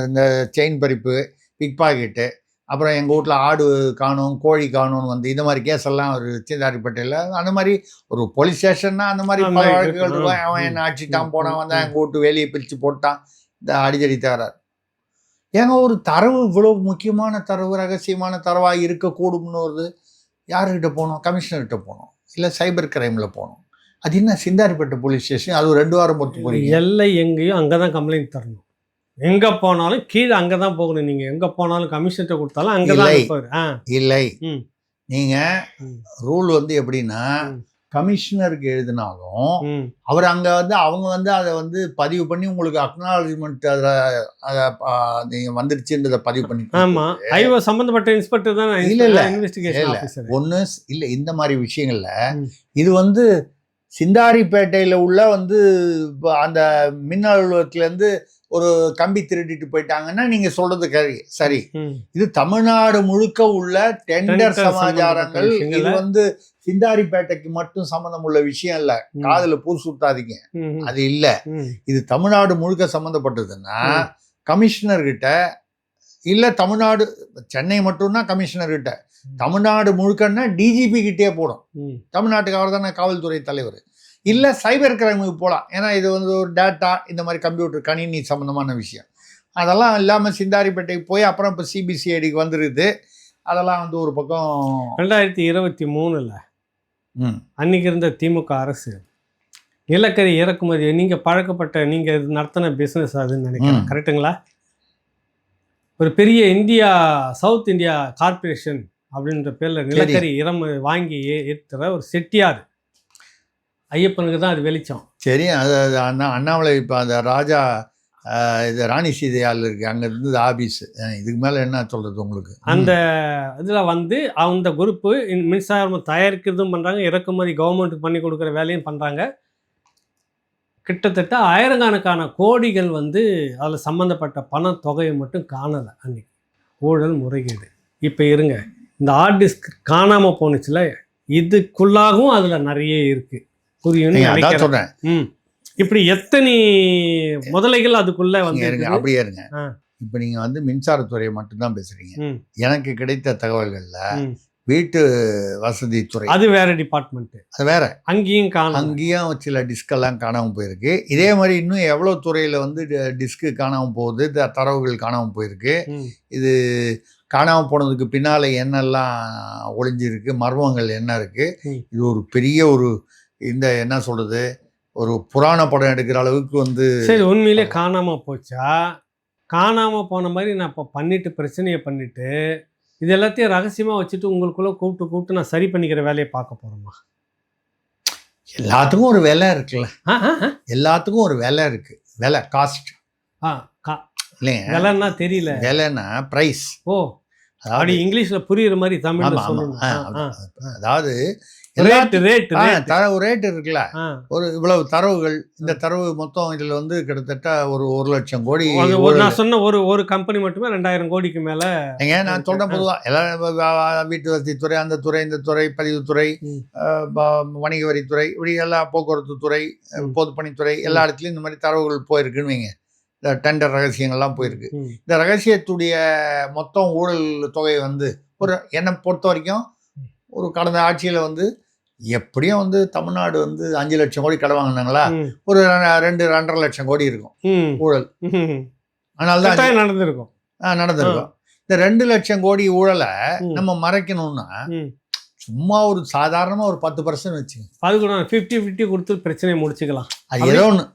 இந்த செயின் பறிப்பு, பிக் பாக்கெட்டு, அப்புறம் எங்கள் வீட்டில் ஆடு காணும், கோழி காணும்னு வந்து இந்த மாதிரி கேஸெல்லாம் ஒரு சிந்தாரிப்பேட்டையில் அந்த மாதிரி ஒரு போலீஸ் ஸ்டேஷன்னா அந்த மாதிரி பல வழக்குகள் இருக்கும். அவன் என்ன அடிச்சுட்டான், போனான், வந்தான், எங்கள் வீட்டு வேலையை பிரித்து போட்டான், இந்த அடிக்கடி தரார். ஏங்க ஒரு தரவு இவ்வளோ முக்கியமான தரவு, ரகசியமான தரவாக இருக்கக்கூடும்னு வருது. யாருக்கிட்ட போகணும்? கமிஷனர்கிட்ட போகணும், இல்லை சைபர் கிரைமில் போகணும். அது என்ன சிந்தாரிப்பேட்டை போலீஸ் ஸ்டேஷன், அது ஒரு 2 வாரம் பொறுத்து போகிறீங்க. எல்லை எங்கேயும் அங்கே தான் கம்ப்ளைண்ட் தரணும். எங்கே போனாலும் கீழே அங்கே தான் போகணும். நீங்கள் எங்கே போனாலும் கமிஷன்கிட்ட கொடுத்தாலும் அங்கே தான் இல்லை. நீங்கள் ரூல் வந்து எப்படின்னா, கமிஷனருக்கு எழுதினாலும் அவர் அங்கே வந்து அவங்க வந்து அதை வந்து பதிவு பண்ணி உங்களுக்கு அக்னாலஜ்மெண்ட் நீங்கள் வந்துருச்சுன்றதை பதிவு பண்ணி. ஆமாம், ஐஓ சம்மந்தப்பட்ட இன்ஸ்பெக்டர் தான். இல்லை இன்வெஸ்டிகேஷன் ஆஃபீஸர் ஒன்று இல்லை. இந்த மாதிரி விஷயங்களில் இது வந்து சிந்தாரிப்பேட்டையில் உள்ள வந்து அந்த மின் அலுவலகத்துலேருந்து ஒரு கம்பி திருடிட்டு போயிட்டாங்கன்னா நீங்கள் சொல்றது சரி. இது தமிழ்நாடு முழுக்க உள்ள டெண்டர் சமாச்சாரங்கள். இது வந்து சிந்தாரிப்பேட்டைக்கு மட்டும் சம்மந்தம் உள்ள விஷயம் இல்லை. காதுல பூ சுத்தாதீங்க, அது இல்லை. இது தமிழ்நாடு முழுக்க சம்மந்தப்பட்டதுன்னா கமிஷனர்கிட்ட, இல்லை தமிழ்நாடு சென்னை மட்டும்னா கமிஷனர்கிட்ட, தமிழ்நாடு முழுக்கன்னா டிஜிபி கிட்டே போடும். தமிழ்நாட்டுக்கு அவர் தானே காவல்துறை தலைவர். இல்லை சைபர் கிரைமுக்கு போகலாம். ஏன்னா இது வந்து ஒரு டேட்டா, இந்த மாதிரி கம்ப்யூட்டர் கணினி சம்மந்தமான விஷயம். அதெல்லாம் இல்லாமல் சிந்தாரிப்பேட்டைக்கு போய் அப்புறம் இப்போ சிபிசிஐடிக்கு வந்துருக்குது. அதெல்லாம் வந்து ஒரு பக்கம் 2023 அன்னைக்கு இருந்த திமுக அரசு நிலக்கரி இறக்குமதி, நீங்கள் பழக்கப்பட்ட நீங்கள் நடத்தின பிஸ்னஸ் அதுன்னு நினைக்கிறேன், கரெக்டுங்களா? ஒரு பெரிய இந்தியா சவுத் இந்தியா கார்பரேஷன் அப்படின்ற பேரில் நிலக்கரி வாங்கி ஏற்றுற ஒரு செட்டியார் ஐயப்பனுக்கு தான் அது வெளிச்சம். சரி, அது அண்ணாமலை இப்போ அந்த ராஜா இது ராணி சீதையால் இருக்கு, அங்கே இருந்தது ஆபீஸ். இதுக்கு மேலே என்ன சொல்கிறது உங்களுக்கு? அந்த இதில் வந்து அந்த குரூப்பு மின்சாரம் தயாரிக்கிறதும் பண்ணுறாங்க, இறக்குமதி கவர்மெண்ட்டுக்கு பண்ணி கொடுக்குற வேலையும் பண்ணுறாங்க. கிட்டத்தட்ட ஆயிரக்கணக்கான கோடிகள் வந்து அதில் சம்மந்தப்பட்ட பண தொகையை மட்டும் காணலை. அன்றைக்கி ஊழல் முறைகேடு. இப்போ இருங்க, இந்த ஹார்ட் டிஸ்க் காணாமல் போணுச்சுல, இதுக்குள்ளாகவும் அதில் நிறைய இருக்குது. புரியும்னு சொல்கிறேன். இப்படி எத்தனை முதலைகள் அதுக்குள்ளே வந்து அப்படியே இருங்க. இப்போ நீங்கள் வந்து மின்சாரத்துறையை மட்டும்தான் பேசுகிறீங்க. எனக்கு கிடைத்த தகவல்களில் வீட்டு வசதித்துறை அது வேற டிபார்ட்மெண்ட். அது வேற. அங்கேயும் காணும். அங்கேயும் சில டிஸ்கெல்லாம் காணாமல் போயிருக்கு. இதே மாதிரி இன்னும் எவ்வளோ துறையில் வந்து டிஸ்க்கு காணாமல் போகுது, தரவுகள் காணாமல் போயிருக்கு. இது காணாமல் போனதுக்கு பின்னால் என்னெல்லாம் ஒளிஞ்சிருக்கு, மர்மங்கள் என்ன இருக்குது, இது ஒரு பெரிய ஒரு இந்த என்ன சொல்கிறது, ஒரு புராண படம் எடுக்கிற அளவுக்கு வந்து. சரி, உண்மையிலே காணாமல் போச்சா? காணாமல் போன மாதிரி நான் இப்போ பண்ணிட்டு பிரச்சனையை பண்ணிட்டு இது எல்லாத்தையும் ரகசியமாக வச்சுட்டு உங்களுக்குள்ளே கூப்பிட்டு நான் சரி பண்ணிக்கிற வேலையை பார்க்க போகிறோமா? எல்லாத்துக்கும் ஒரு விலை இருக்குல்ல. எல்லாத்துக்கும் ஒரு விலை இருக்கு. விலை காஸ்ட். இல்லைங்க, விலைன்னா தெரியல. விலைன்னா ப்ரைஸ். ஓ, அப்படி இங்கிலீஷில் புரியுற மாதிரி தமிழ் சொல்லணும். அதாவது ரேட் இருக்குல்ல, ஒரு இவ்வளவு தரவுகள், இந்த தரவு மொத்தம் இதுல வந்து கிட்டத்தட்ட ஒரு 1,00,000 கோடி. நான் சொன்ன ஒரு கம்பெனி மட்டுமே 2,000 கோடிக்கு மேல. நான் சொல்றேன் பொதுவா எல்லாம் வீட்டு வசதித்துறை, அந்த துறை, இந்த துறை, பதிவுத்துறை, வணிக வரித்துறை, இப்படி எல்லா போக்குவரத்து துறை, பொதுப்பணித்துறை, எல்லா இடத்துலயும் இந்த மாதிரி தரவுகள் போயிருக்குன்னு வைங்க. இந்த டெண்டர் ரகசியங்கள்லாம் போயிருக்கு. இந்த ரகசியத்துடைய மொத்தம் ஊழல் தொகை வந்து ஒரு என்னை பொறுத்த வரைக்கும் ஒரு கடந்த ஆட்சியில் வந்து எப்படியும் வந்து தமிழ்நாடு வந்து 5 லட்சம் கோடி கடை வாங்கினாங்களா, ஒரு 2-2.5 லட்சம் கோடி இருக்கும் ஊழல். அதனால்தான் நடந்திருக்கும். இந்த 2 லட்சம் கோடி ஊழலை நம்ம மறைக்கணும்னா சும்மா ஒரு சாதாரணமா ஒரு 10% வச்சுங்க. அது கூட 50-50 கொடுத்து பிரச்சனையை முடிச்சுக்கலாம். அது ஏதோ ஒன்று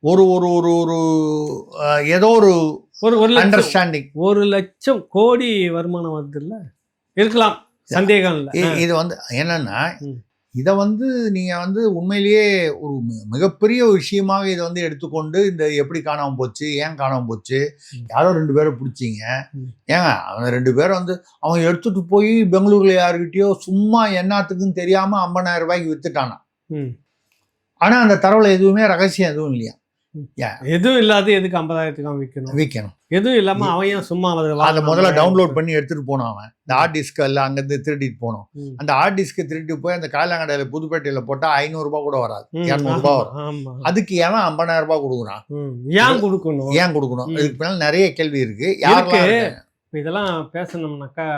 ஒரு ஒரு ஒரு ஒரு ஏதோ ஒரு அண்டர்ஸ்டாண்டிங். 1 லட்சம் கோடி வருமானம் வருது இல்ல, இருக்கலாம், சந்தேகம் இல்லை. இது வந்து என்னன்னா, இதை வந்து நீங்க வந்து உண்மையிலேயே ஒரு மிகப்பெரிய விஷயமாக இதை வந்து எடுத்துக்கொண்டு இந்த எப்படி காணாமல் போச்சு, ஏன் காணாமல் போச்சு, யாரோ 2 பேரை பிடிச்சிங்க, ஏங்க அவங்க 2 பேரை வந்து அவன் எடுத்துட்டு போய் பெங்களூர்ல யாருக்கிட்டயோ சும்மா என்னத்துக்குன்னு தெரியாம 50,000 ரூபாய்க்கு வித்துட்டானா. ஆனா அந்த தரவுல எதுவுமே ரகசியம் எதுவும் இல்லையா. எதுவும் இல்லாத எதுக்கு 50,000 விற்கணும்? எதுவும் இல்லாம அவன் ஏன் சும்மா அதை முதல்ல டவுன்லோட் பண்ணி எடுத்துட்டு போனோம். அவன் இந்த ஹார்ட் டிஸ்க் எல்லாம் அங்கிருந்து திருடிட்டு போனோம். அந்த ஹார்ட் டிஸ்க்கு திருட்டு போய் அந்த காயலாங்கடையில புதுப்பேட்டையில போட்டா 500 ரூபாய் கூட வராது, 200 ரூபாய் வரும். அதுக்கு ஏன் 50,000 ரூபாய் கொடுக்குறான்? ஏன் கொடுக்கணும்? இதுக்கு பின்னால நிறைய கேள்வி இருக்கு. யாருக்கு இதெல்லாம் பேசணும்னாக்கா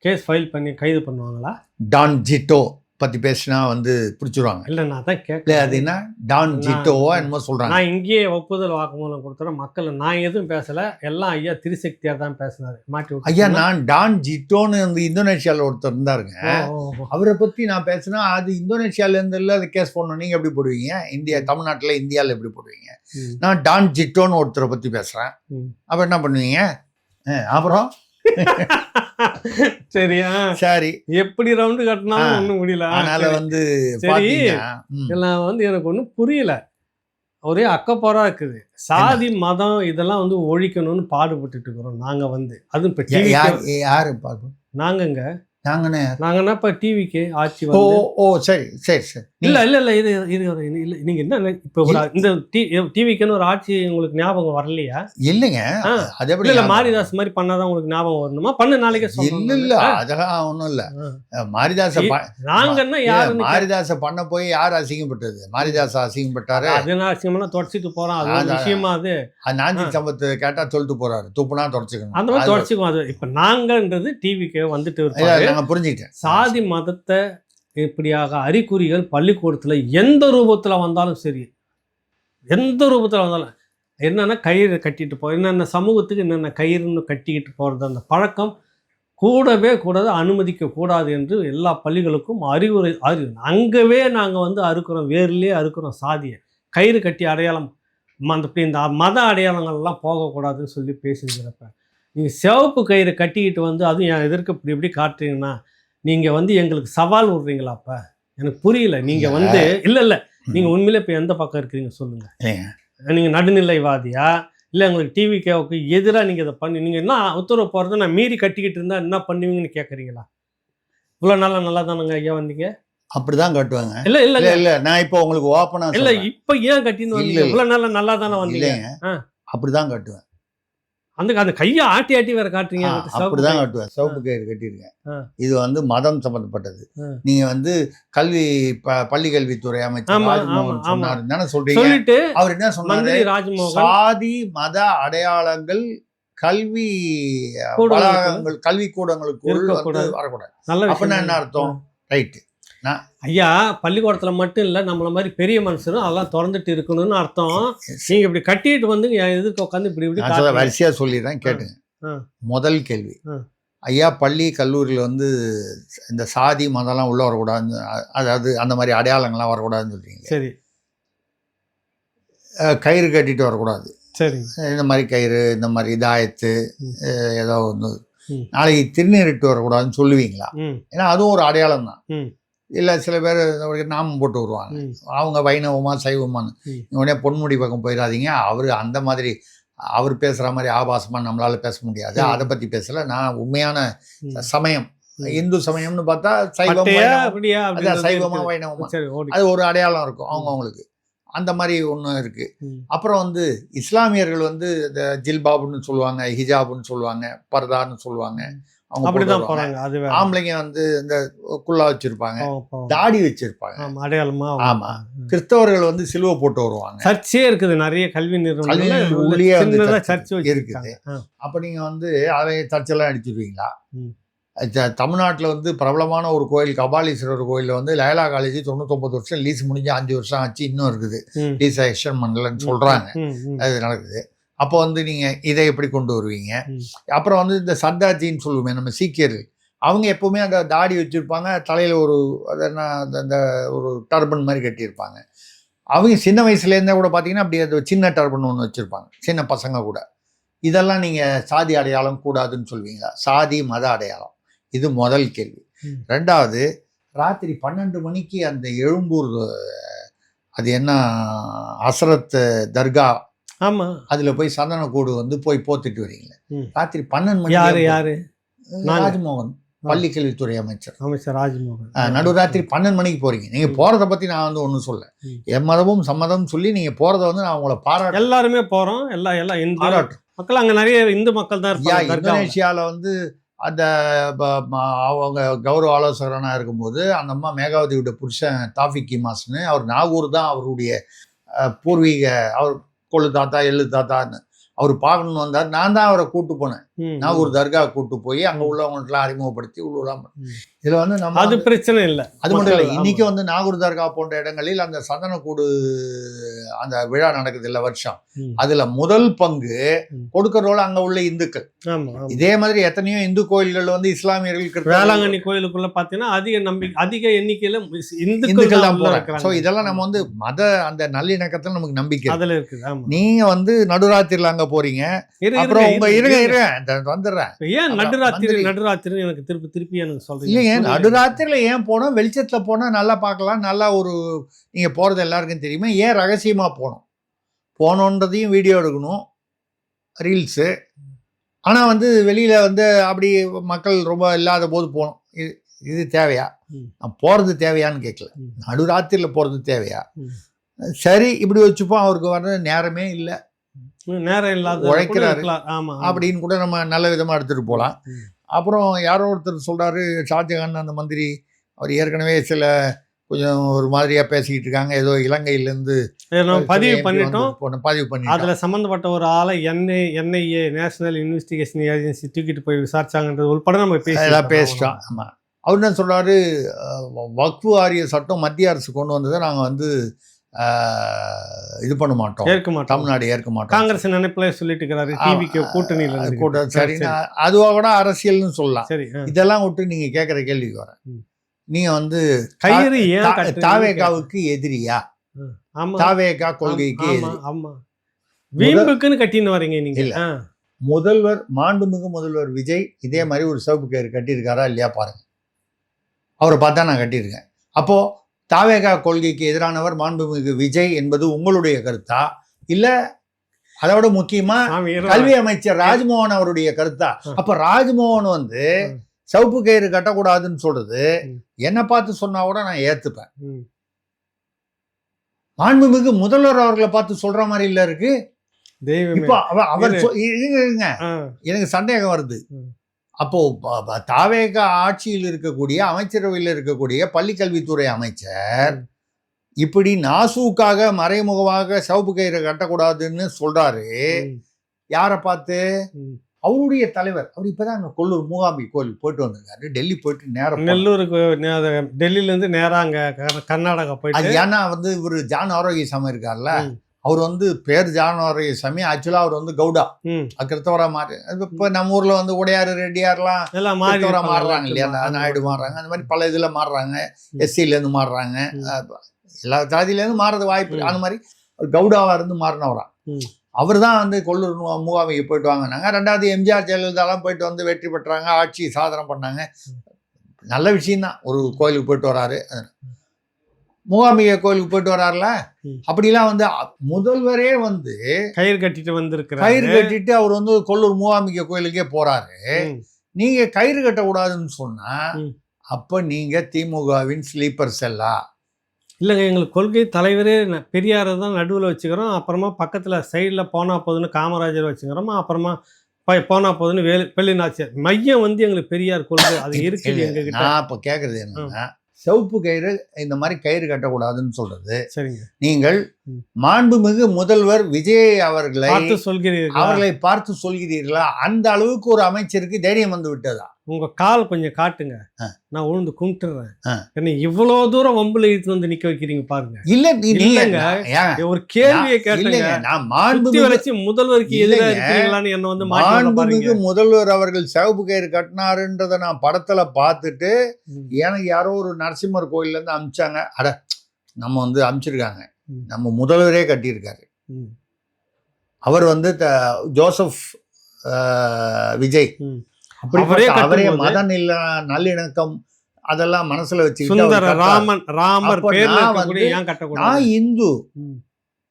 கேஸ் ஃபைல் பண்ணி கைது பண்ணுவாங்களா? டான் ஜிட்டோ பத்தி பேசினா வந்து பிடிச்சிருவாங்க. இல்லை, நான் தான் கேட்கல. அது என்ன டான் ஜிட்டோவா என்னமோ சொல்றாங்க. நான் இங்கேயே ஒப்புதல் வாக்குமூலம் கொடுத்துறேன். மக்கள் நான் எதுவும் பேசல, எல்லாம் ஐயா திரிசக்தியார் தான் பேசினாரு. மாட்டி ஐயா, நான் டான் ஜிட்டோன்னு வந்து இந்தோனேஷியாவில் ஒருத்தர் இருந்தாருங்க, அவரை பத்தி நான் பேசினா அது இந்தோனேஷியால இருந்து இல்லை, அது கேஸ் போடணும். நீங்க எப்படி போடுவீங்க? தமிழ்நாட்டில் இந்தியாவில் எப்படி போடுவீங்க? நான் டான் ஜிட்டோன்னு ஒருத்தரை பத்தி பேசுறேன், அப்ப என்ன பண்ணுவீங்க? அப்புறம் சரியா, சரி, எப்படி ரவுண்டு கட்டினாலும் ஒண்ணும் முடியல. அதனால வந்து சரி, இதெல்லாம் வந்து எனக்கு ஒன்றும் புரியல. ஒரே அக்கப்போரா இருக்குது. சாதி மதம் இதெல்லாம் வந்து ஒழிக்கணும்னு பாடுபட்டுட்டு இருக்கிறோம் நாங்க வந்து. அதுவும் இப்ப யாரு பாடு? நாங்கங்க நாங்கன்னா இப்ப டிவிக்கு ஆட்சி வந்து. ஓ சரி சரி சரி. இல்ல இல்ல இல்ல இது இது நீங்க என்ன இப்ப இந்த டிவிக்குன்னு ஒரு ஆட்சி உங்களுக்கு ஞாபகம் வரலையா? இல்லைங்க, அது எப்படி இல்ல மாரிதாஸ் மாதிரி பண்ணாதான் உங்களுக்கு ஞாபகம் வரணுமா? பண்ணு நாளைக்கே இல்ல இல்ல, அதெல்லாம் ஒண்ணும் இல்ல. மாரிதாச நாங்கன்னா யாரு மாரிதாச பண்ண போய் யார் அசிங்கப்பட்டது? மாரிதாச அசிங்கப்பட்டாரு. அதனால அசிங்கம்னா தொடச்சிட்டு போறான். அது விஷயமா அது நாஞ்சி சம்பத்து கேட்டா சொல்லிட்டு போறாரு, துப்புனா தொடச்சுக்கணும், அந்த மாதிரி தொடச்சுக்கும். அது இப்ப நாங்கன்றது டிவிக்கு வந்துட்டு இருப்பாரு. புரிஞ்சுக்கிட்டேன். சாதி மதத்தை இப்படியாக அறிகுறிகள் பள்ளிக்கூடத்தில் எந்த ரூபத்தில் வந்தாலும் சரி, எந்த ரூபத்தில் வந்தாலும் என்னென்ன கயிறு கட்டிட்டு என்னென்ன சமூகத்துக்கு என்னென்ன கயிறுன்னு கட்டிக்கிட்டு போகிறது, அந்த பழக்கம் கூடவே கூடாது, அனுமதிக்க கூடாது என்று எல்லா பள்ளிகளுக்கும் அறிவுரை. அங்கவே நாங்கள் வந்து அறுக்கிறோம், வேர்லேயே அறுக்கிறோம் சாதியை. கயிறு கட்டி அடையாளம் இந்த மத அடையாளங்கள்லாம் போகக்கூடாதுன்னு சொல்லி பேசிக்கிறப்ப நீங்கள் சிவப்பு கயிறு கட்டிக்கிட்டு வந்து அதுவும் என் எதிர்க்க இப்படி காட்டுறீங்கன்னா நீங்கள் வந்து எங்களுக்கு சவால் விடுறீங்களாப்பா? எனக்கு புரியல. நீங்கள் வந்து இல்லை நீங்கள் உண்மையிலே இப்போ எந்த பக்கம் இருக்கிறீங்க சொல்லுங்கள். நீங்கள் நடுநிலைவாதியா இல்லை உங்களுக்கு டிவிக்கு எதிராக நீங்கள் இதை பண்ணி நீங்கள் என்ன உத்தரவு போகிறது நான் மீறி கட்டிக்கிட்டு இருந்தால் என்ன பண்ணுவீங்கன்னு கேட்குறீங்களா? இவ்வளோ நல்லா தானுங்க ஐயா வந்தீங்க, அப்படிதான் கட்டுவாங்க. இல்ல இல்ல இல்ல நான் இப்போ உங்களுக்கு ஓப்பனா இல்ல, இப்ப ஏன் கட்டின்னு வந்தீங்க? இவ்வளவு நல்லா தானே வந்தீங்க. அப்படிதான் கட்டுவேன். அந்த கையை ஆட்டி வேற காட்டுறீங்க. அப்படிதான் கட்டுவேன். சிவப்பு கயிறு கட்டியிருக்கேன். இது வந்து மதம் சம்பந்தப்பட்டது. நீங்க வந்து கல்வி பள்ளி கல்வித்துறை அமைச்சர் ராஜ்மோகன் சொன்னாரு தானே சொல்றீங்க. அவர் என்ன சொன்னாரு? சாதி மத அடையாளங்கள் கல்வி கூடங்களுக்குள்ள வளாகங்கள் கல்வி கூடங்களுக்குள் வந்து இருக்கக்கூடாது. வரக்கூடாது. நல்ல அப்படின்னா விஷயம் என்ன அர்த்தம்? ரைட்டு. நான் ஐயா. பள்ளிக்கூடத்துல மட்டும் இல்ல, நம்மள மாதிரி பெரிய மனுஷரும் அதெல்லாம் திறந்துட்டு இருக்கணும்னு அர்த்தம். நீங்க இப்படி கட்டிட்டு வந்து என் எதிர்க்க உட்காந்து இப்படி இப்படி நான் சொல்ல காட்டுறீங்க. வரிசையா சொல்லிடுறேன், கேட்டுங்க. ஆ. முதல் கேள்வி, ஆ. ஐயா பள்ளி கல்லூரியில் வந்து இந்த சாதி மதம்லாம் உள்ள வரக்கூடாதுன்னு, அதாவது அந்த மாதிரி அடையாளங்கள்லாம் வரக்கூடாதுன்னு சொல்றீங்க. சரி கயிறு கட்டிட்டு வரக்கூடாது, சரி. இந்த மாதிரி கயிறு, இந்த மாதிரி தாயத்து, ம். ஏதோ ஒன்று. ம். நாளைக்கு திருநீரிட்டு வரக்கூடாதுன்னு சொல்லுவீங்களா? ம். ஏன்னா அதுவும் ஒரு அடையாளம் தான். ம். இல்லை சில பேர் நாமம் போட்டு வருவாங்க, ம். அவங்க வைணவமா சைவமான்னு. ம். உடனே பொன்முடி பக்கம் போயிடாதீங்க, அவர் அந்த மாதிரி அவர் பேசுகிற மாதிரி ஆபாசமாக நம்மளால் பேச முடியாது. ம். அதை பற்றி பேசலை. நான் உண்மையான ம். சமயம், ம். இந்து சமயம்னு பார்த்தா சைவம் பட்டையா வைணவம், அப்படியா அதான் அப்படின்றது சைவமா இருக்குது. வைணவமா, சரி ஓடி. அது ஒரு அடையாளம் இருக்கும் அவங்கவுங்களுக்கு. அந்த மாதிரி ஒன்று இருக்குது. ம். அப்புறம் வந்து இஸ்லாமியர்கள் வந்து இந்த ஜில்பாபுன்னு சொல்லுவாங்க, ஹிஜாபுன்னு சொல்லுவாங்க, பர்தான்னு சொல்லுவாங்க. அவங்க போட்டு அப்படிதான் வருவாங்க. போறாங்க. அது வேற. ஆம்பளைங்க வந்து இந்த குல்லா வச்சிருப்பாங்க, பாவம். தாடி வச்சிருப்பாங்க. ஆமா, அடையாளமா ஆமா. கிறிஸ்தவர்கள் வந்து சிலுவை போட்டு வருவாங்க. சர்ச்சே இருக்குது நிறைய கல்வி நிறுவனங்கள்ல. கல்வி உள்ளே வந்து சின்னதா சர்ச் சர்ச் இருக்குது. வச்சிருக்காங்க. அப்போ நீங்கள் வந்து அதை சர்ச்செல்லாம் அடிச்சிருவீங்களா? ம். தமிழ்நாட்டில் வந்து பிரபலமான ஒரு கோயில் கபாலீஸ்வரர் கோயிலில் வந்து லயலா காலேஜ் 99 வருஷம் லீஸ் முடிஞ்சு 5 வருஷம் ஆச்சு, இன்னும் இருக்குது. ம். லீஸ் எக்ஸ்டெண்ட் பண்ணலன்னு சொல்கிறாங்க. ம். ம். அது நடக்குது. அப்போ வந்து நீங்கள் இதை எப்படி கொண்டு வருவீங்க? ம். அப்புறம் வந்து இந்த சர்தார்ஜின்னு சொல்லுவோமே நம்ம சீக்கியர்கள், அவங்க எப்போவுமே அந்த தாடி வச்சுருப்பாங்க, தலையில் ஒரு அது என்ன அந்த ஒரு டர்பன் மாதிரி கட்டியிருப்பாங்க. அவங்க சின்ன வயசுலேருந்தே கூட பார்த்தீங்கன்னா அப்படி அது சின்ன டர்பன் ஒன்று வச்சுருப்பாங்க, சின்ன பசங்க கூட. இதெல்லாம் நீங்கள் சாதி அடையாளம் கூடாதுன்னு சொல்வீங்களா? சாதி மத அடையாளம், இது முதல் கேள்வி. ம். ரெண்டாவது, ராத்திரி 12 மணிக்கு அந்த எழும்பூர், அது என்ன ஹஸ்ரத் தர்கா, ஆமா. அதில் போய் சந்தனக்கூடு வந்து போய் போத்துட்டு வரீங்களே, ம். ராத்திரி 12 யாரு மணிக்கு. யாரு? நாங்க. ராஜ்மோகன், பள்ளிக்கல்வித்துறை அமைச்சர். அமைச்சர் ராஜ்மோகன். நடுராத்திரி 12 மணிக்கு போறீங்க. நீங்க போறதை பத்தி நான் வந்து ஒன்றும் சொல்ல, ம். எம்மதமும் சம்மதம் சொல்லி நீங்க போறதை வந்து நான் உங்களை பாராட்டு எல்லாருமே போறோம். எல்லாம் இந்து பாராட்டு. மக்கள், அங்க நிறைய இந்து மக்கள் தான் ஐயா, இருப்பாங்க தர்காவுல. இந்தோனேஷியாவில் வந்து அந்த அவங்க கௌரவ ஆலோசகராக இருக்கும்போது அந்த அம்மா மேகாவதியோட புருஷன் தாஃபிக் கிமாஸ்னு, அவர் நாகூர் தான் அவருடைய பூர்வீக, அவர் கொள்ளு தாத்தா எள்ளு தாத்தான்னு அவர் பார்க்கணுன்னு வந்தார். நான் தான் அவரை கூட்டு போனேன், ம். நாகூர் தர்கா கூட்டு போய் அங்கே உள்ளவங்கள்ட்டலாம் அறிமுகப்படுத்தி உள்ளலாம். ம். இதில் வந்து நம்ம அது பிரச்சனை இல்லை. அது மட்டும் இல்லை, மக்கள், இன்னைக்கு வந்து நாகூர் தர்கா போன்ற இடங்களில் அந்த சந்தனக்கூடு அந்த விழா நடக்குது இல்லை வருஷம், ம். அதுல முதல் பங்கு ம். கொடுக்கறோல அங்க உள்ள இந்துக்கள். ஆமா, ஆமா. இதே மாதிரி எத்தனையோ இந்து கோயில்கள் வந்து இஸ்லாமியர்கள் கிறிஸ்தவர்கள் வேளாங்கண்ணி கோயிலுக்குள்ள பாத்தீங்கன்னா அதிக எண்ணிக்கையில இந்துக்கள் இந்துக்கள் தான் உள்ள போறாங்க. இருக்கிறாங்க. ஸோ இதெல்லாம் நம்ம வந்து மத அந்த நல்லிணக்கத்தில் நமக்கு நம்பிக்கை இருக்கு. அதுல இருக்குது. ஆமா. நீங்க வந்து நடுராத்திரில அங்க போறீங்க, இரு, அப்புறம் உங்க இரு. வந்துடுறேன். ஏன் அப்புறம் நடுராத்திரி மந்திரி- நடுராத்திரி எனக்கு திருப்பி எனக்கு சொல்றீங்க? இல்லைங்க, புரியல. நடுராத்திரில ஏன் போனோம்? வெளிச்சத்துல போனா நல்லா பார்க்கலாம், நல்லா ஒரு நீங்க போறது எல்லாருக்கும் தெரியுமா? ஏன் ரகசியமா போனோன்றதையும் வீடியோ எடுக்கணும், ரீல்ஸு. ஆனால் வந்து வெளியில் வந்து அப்படி மக்கள் ரொம்ப இல்லாத போது போகணும். இது தேவையா? ம். நான் போகிறது தேவையான்னு கேட்கல, ம். நடுராத்திரியில் போகிறது தேவையா? ம். சரி, இப்படி வச்சுப்போம், அவருக்கு வர்ற நேரமே இல்லை, நேரம் இல்லாத உழைக்கிறாரு. ஆமா, ஆமா. அப்படின்னு கூட நம்ம நல்ல விதமாக எடுத்துகிட்டு போகலாம். ம். அப்புறம் யாரோ ஒருத்தர் சொல்கிறாரு, ஷாஜகான் அந்த மந்திரி, அவர் ஏற்கனவே சில கொஞ்சம் ஒரு மாதிரியாக பேசிக்கிட்டு இருக்காங்க, ஏதோ இலங்கையிலேருந்து நம்ம பதிவு பண்ணிட்டோம். பதிவு பண்ணிட்டோம். அதுல சம்பந்தப்பட்ட ஒரு ஆளை என்ஐஏ நேஷனல் இன்வெஸ்டிகேஷன் ஏஜென்சி தூக்கிட்டு போய் விசாரிச்சாங்கன்றது உள்பட நம்ம எல்லாம் பேசிட்டோம். ஆமாம், அவர் என்ன சொல்கிறாரு, வக்ஃபு வாரிய சட்டம் மத்திய அரசு கொண்டு வந்ததை நாங்கள் வந்து இது பண்ண மாட்டோம், ஏற்க மாட்டோம், தமிழ்நாடு ஏற்க மாட்டோம். காங்கிரஸ் நினைப்பில் சொல்லிட்டு இருக்கிறாரு. டிவிக்கு கூட்டணியில் கூட்டம். சரி, அதுவாக கூட அரசியல்னு சொல்லலாம். சரி. இதெல்லாம் விட்டு நீங்க கேட்குற கேள்விக்கு வரேன். நீங்க வந்து கயிறு ஏன் தாவேகாவுக்கு எதிரியா? ஆமா, தாவேகா கொள்கைக்கு ஆமா, எதிரி. ஆமா. வீம்புக்குன்னு கட்டின்னு வரீங்க நீங்க. இல்ல, முதல்வர் மாண்புமிகு முதல்வர் விஜய் இதே மாதிரி ஒரு சிவப்பு கயிறு கட்டியிருக்காரா இல்லையா பாருங்க. அவரை பார்த்தா நான் கட்டியிருக்கேன். அப்போ தாவேகா கொள்கைக்கு எதிரானவர் மாண்புமிகு விஜய் என்பது உங்களுடைய கருத்தா, இல்ல அதோட முக்கியமா கல்வி அமைச்சர் ராஜ்மோகன் அவருடைய கருத்தா? அப்ப ராஜ்மோகன் வந்து சிவப்பு கயிறு கட்டக்கூடாதுன்னு சொல்றது என்ன பார்த்து சொன்னா கூட நான் ஏத்துப்பேன். மாண்புமிகு முதல்வர் அவர்களை பார்த்து சொல்ற மாதிரி இல்ல இருக்கு. இப்போ அவர் எனக்கு சந்தேகம் வருது. அப்போ தாவேகா ஆட்சியில் இருக்கக்கூடிய அமைச்சரவையில் இருக்கக்கூடிய பள்ளிக்கல்வித்துறை அமைச்சர் இப்படி நாசூக்காக மறைமுகமாக சிவப்பு கயிறை கட்டக்கூடாதுன்னு சொல்றாரு. யாரை பார்த்து? அவருடைய தலைவர் அவர் இப்பதான் அங்க கொல்லூர் மூகாம்பி கோயில் போயிட்டு வந்திருக்காரு. டெல்லி போயிட்டு நேரம் நெல்லூருக்கு டெல்லியிலேருந்து நேராக அங்கே கர்நாடகா அது போயிட்டு ஏன்னா வந்து இவர் ஜான் ஆரோக்கியசாமி இருக்கார்ல, ம், அவர் வந்து பேர் ஜான் ஆரோக்கியசாமி, ஆக்சுவலா அவர் வந்து கவுடா ம், கிறிஸ்தவரா மாறி. இப்ப நம்ம ஊர்ல வந்து உடையாரு ரெட்டியார்லாம் எல்லாம் மாறி கிறிஸ்தவரா இருப்பாங்க, மாறுறாங்க இல்லையா, எல்லாத்தையும் நாயுடு மாறுறாங்க, அந்த மாதிரி பல இதுல மாறுறாங்க, ம். எஸ்சில இருந்து மாறுறாங்க, ம். எல்லா ஜாதியில இருந்து மாறுறது வாய்ப்பு இருக்கு. ம். அந்த மாதிரி அவர் கவுடாவா இருந்து மாறினவரா. ம். அவர் தான் வந்து கொல்லூர் மூகாம்பிக்கு போயிட்டு வாங்கினாங்க. ரெண்டாவது எம்ஜிஆர் ஜெயலலிதாலாம் போயிட்டு வந்து வெற்றி பெற்றாங்க, ஆட்சி சாதனை பண்ணாங்க. நல்ல விஷயம்தான், ஒரு கோயிலுக்கு போயிட்டு வராரு. மூகாம்பிகை கோயிலுக்கு போயிட்டு வராருல, ம். அப்படிலாம் வந்து முதல்வரே வந்து கயிறு கட்டிட்டு வந்திருக்கிறாரு. கயிறு கட்டிட்டு அவர் வந்து கொல்லூர் மூகாம்பிகை கோயிலுக்கே போறாரு. ம், நீங்க கயிறு கட்டக்கூடாதுன்னு சொன்னா ம். அப்ப நீங்க திமுகவின் ஸ்லீப்பர் செல்லா? இல்லைங்க, எங்களுக்கு கொள்கை தலைவரே பெரியாரை தான் நடுவில் வச்சுக்கிறோம். அப்புறமா பக்கத்தில் சைடில் போனா போதுன்னு காமராஜர் வச்சுக்கிறோம். அப்புறமா போனா போதுன்னு வெள்ளி நாச்சியார். மையம் வந்து எங்களுக்கு பெரியார் கொள்கை அது இருக்குது இல்ல, எங்ககிட்ட. நான் இப்ப கேக்குறது என்னன்னா, சிவப்பு கயிறு இந்த மாதிரி கயிறு கட்டக்கூடாதுன்னு சொல்றது, சரிங்க, நீங்கள் ம். மாண்புமிகு முதல்வர் விஜய் அவர்களை பார்த்து சொல்கிறீர்கள். அவர்களை பார்த்து சொல்கிறீர்களா? அந்த அளவுக்கு ஒரு அமைச்சருக்கு தைரியம் வந்து விட்டதா? உங்க கால் கொஞ்சம் காட்டுங்க, ஆ. நான் உழுந்து கும்பிட்டுறேன். ஆ. என்ன இவ்வளோ தூரம் வம்புல இழுத்து வந்து நிக்க வைக்கிறீங்க பாருங்க. இல்ல இல்லைங்க, ஒரு கேள்வியை கேட்டுங்க. இல்லைங்க, நான் சுத்தி மாண்புமிகு வளைச்சு முதல்வருக்கு எதிராக இல்லைங்க. இருக்கிறீங்களான்னு என்ன வந்து மாட்டி விட மாண்புமிகு பாருங்க. முதல்வர் அவர்கள் சிவப்பு கயிறு கட்டினாருன்றதை நான் படத்துல பார்த்துட்டு, ம். எனக்கு யாரோ ஒரு நரசிம்மர் கோயில்ல இருந்து அனுப்பிச்சாங்க. அட, நம்ம வந்து அனுப்பிச்சிருக்காங்க, ம். நம்ம முதல்வரே கட்டியிருக்காரு. ம். அவர் வந்து ஜோசப் விஜய் ம். அப்படிப்பட்ட அவரே கட்டும்போது மத நல்லிணக்கம் அதெல்லாம் மனசுல வச்சுக்கிட்டு சுந்தர அவர் கட்டுறாரு. ராமர் அப்ப பேர்ல நான் இருக்கக்கூடிய வந்து ஏன் கட்டக்கூடாது? நான் இந்து, ம்.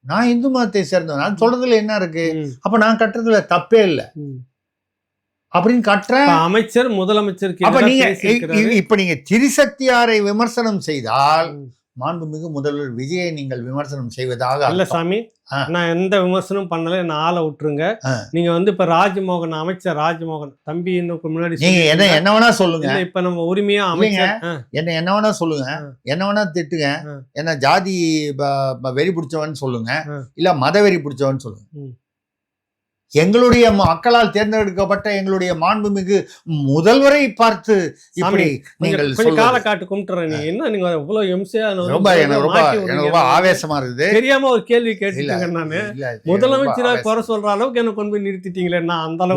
நான் இந்து மதத்தை சேர்ந்தவன், நான் சொல்றதுல என்ன இருக்கு? ம். அப்ப நான் கட்டுறதுல தப்பே இல்லை ம். அப்படின்னு கட்டுறேன். இப்ப அமைச்சர் முதலமைச்சருக்கு அப்ப எதிராக நீங்க பேசியிருக்கிறாரு. இப்ப நீங்க திரிசக்தியாரை விமர்சனம் செய்தால் ம். மாண்புமிகு முதல்வர் விஜயை நீங்கள் விமர்சனம் செய்வதாக இல்ல அர்த்தம். சாமி, ஆ. நான் எந்த விமர்சனம் பண்ணல, என்ன ஆளை விட்டுருங்க. ஆ. நீங்க வந்து இப்ப ராஜ்மோகன், அமைச்சர் ராஜ்மோகன் தம்பி இன்னும் முன்னாடி நீங்க என்ன சொல்லிட்டீங்க. என்ன வேணா சொல்லுங்க, இல்ல இப்ப நம்ம உரிமையா அமைச்சர் என்ன வேணா சொல்லுங்க, ஆ. என்ன வேணா திட்டுங்க, ஆ. என்ன ஜாதி வெறி பிடிச்சவன் சொல்லுங்க, ஆ. இல்ல மத வெறி பிடிச்சவன் சொல்லுங்க. ம். எங்களுடைய மக்களால் தேர்ந்தெடுக்கப்பட்ட எங்களுடைய மாண்புமிகு முதல்வரை பார்த்து இப்படி நீங்கள் கொஞ்சம் கால சொல்வது காட்டு கும்பிட்டுறேன். நீங்க என்ன நீங்க இவ்வளவு எம்சியா ரொம்ப எனக்கு ரொம்ப ஆவேசமா இருக்குது. தெரியாம ஒரு கேள்வி இல்ல, கேட்டுட்டேங்க நானு. இல்ல, இது முதலமைச்சரா ரொம்ப குறை சொல்ற அளவுக்கு என்ன கொண்டு போய் நிறுத்திட்டீங்களே, நான் அந்த நான்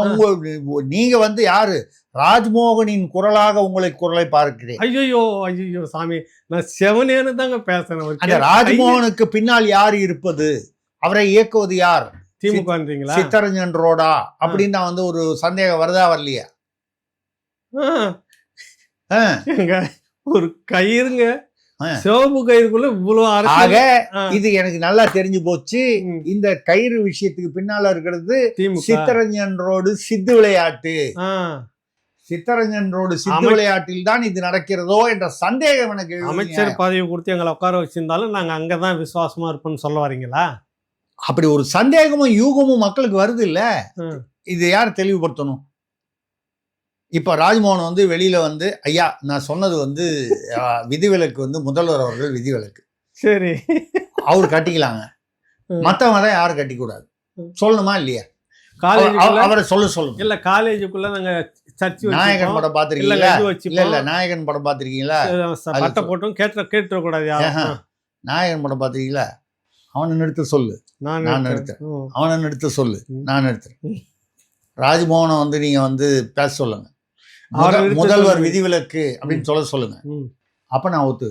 அளவுக்கு நீங்க வந்து யாரு? ராஜ்மோகனின் குரலாக குரலை பார்க்கிறேன். ஐயோ ஐயோ சாமி, நான் செவனேன்னு தாங்க பேசுறேன். ஒரு அந்த ராஜ்மோகனுக்கு பின்னால் யார் இருப்பது? அவரை இயக்குவது யார்? திமுகன்றீங்களா? சித்தரஞ்சன் ரோடா அப்படின்னு நான் வந்து ஒரு சந்தேகம் வருதா வரலையா? ஏங்க, ஒரு கயிறுங்க, ஆ. சிவப்பு கயிறுக்குள்ள இவ்வளவு ஆக அரசியல். இது எனக்கு நல்லா தெரிஞ்சு போச்சு. ம். இந்த கயிறு விஷயத்துக்கு பின்னால இருக்கிறது திமுக. சித்தரஞ்சன் ரோடு சித்து விளையாட்டு. ஆ. சித்தரஞ்சன் ரோடு சித்து விளையாட்டில் தான் இது நடக்கிறதோ என்ற சந்தேகம் எனக்கு எழுது. அமைச்சர் பதவி கொடுத்து எங்களை உட்கார வச்சிருந்தாலும் நாங்க அங்கதான் விசுவாசமா இருப்போம்னு சொல்ல வரீங்களா? அப்படி ஒரு சந்தேகமும் யூகமும் மக்களுக்கு வருது இல்ல. ம். இது யார் தெளிவுபடுத்தணும்? இப்ப ராஜ்மோகன் வந்து வெளியில வந்து, ஐயா நான் சொன்னது வந்து விதிவிலக்கு வந்து முதல்வர் அவர்கள் விதிவிலக்கு, சரி, அவர் கட்டிக்கலாங்க, ம். மத்தவங்க தான் யாரும் கட்டிக்கூடாது சொல்லணுமா இல்லையா? காலேஜுக்குள்ள அவரை சொல்லுங்க. இல்ல, காலேஜுக்குள்ள நாங்க சர்ச் நாயகன் படம் பாத்திருக்கீங்களா? இல்ல வச்சு நாயகன் படம் பாத்திருக்கீங்களா? பட்டை போட்டும் கேட்டுறக்கூடாது யாரும். நாயகன் படம் பாத்திருக்கீங்களா? அவனை நிறுத்த சொல்லு, நான் நிறுத்துறேன். அவனை நிறுத்த சொல்லு, நான் நிறுத்துறேன். ராஜ்மோகனை வந்து நீங்க வந்து பேச சொல்லுங்க, முதல்வர் விதிவிலக்கு அப்படின்னு சொல்லுங்க. அப்ப நான் ஒத்து.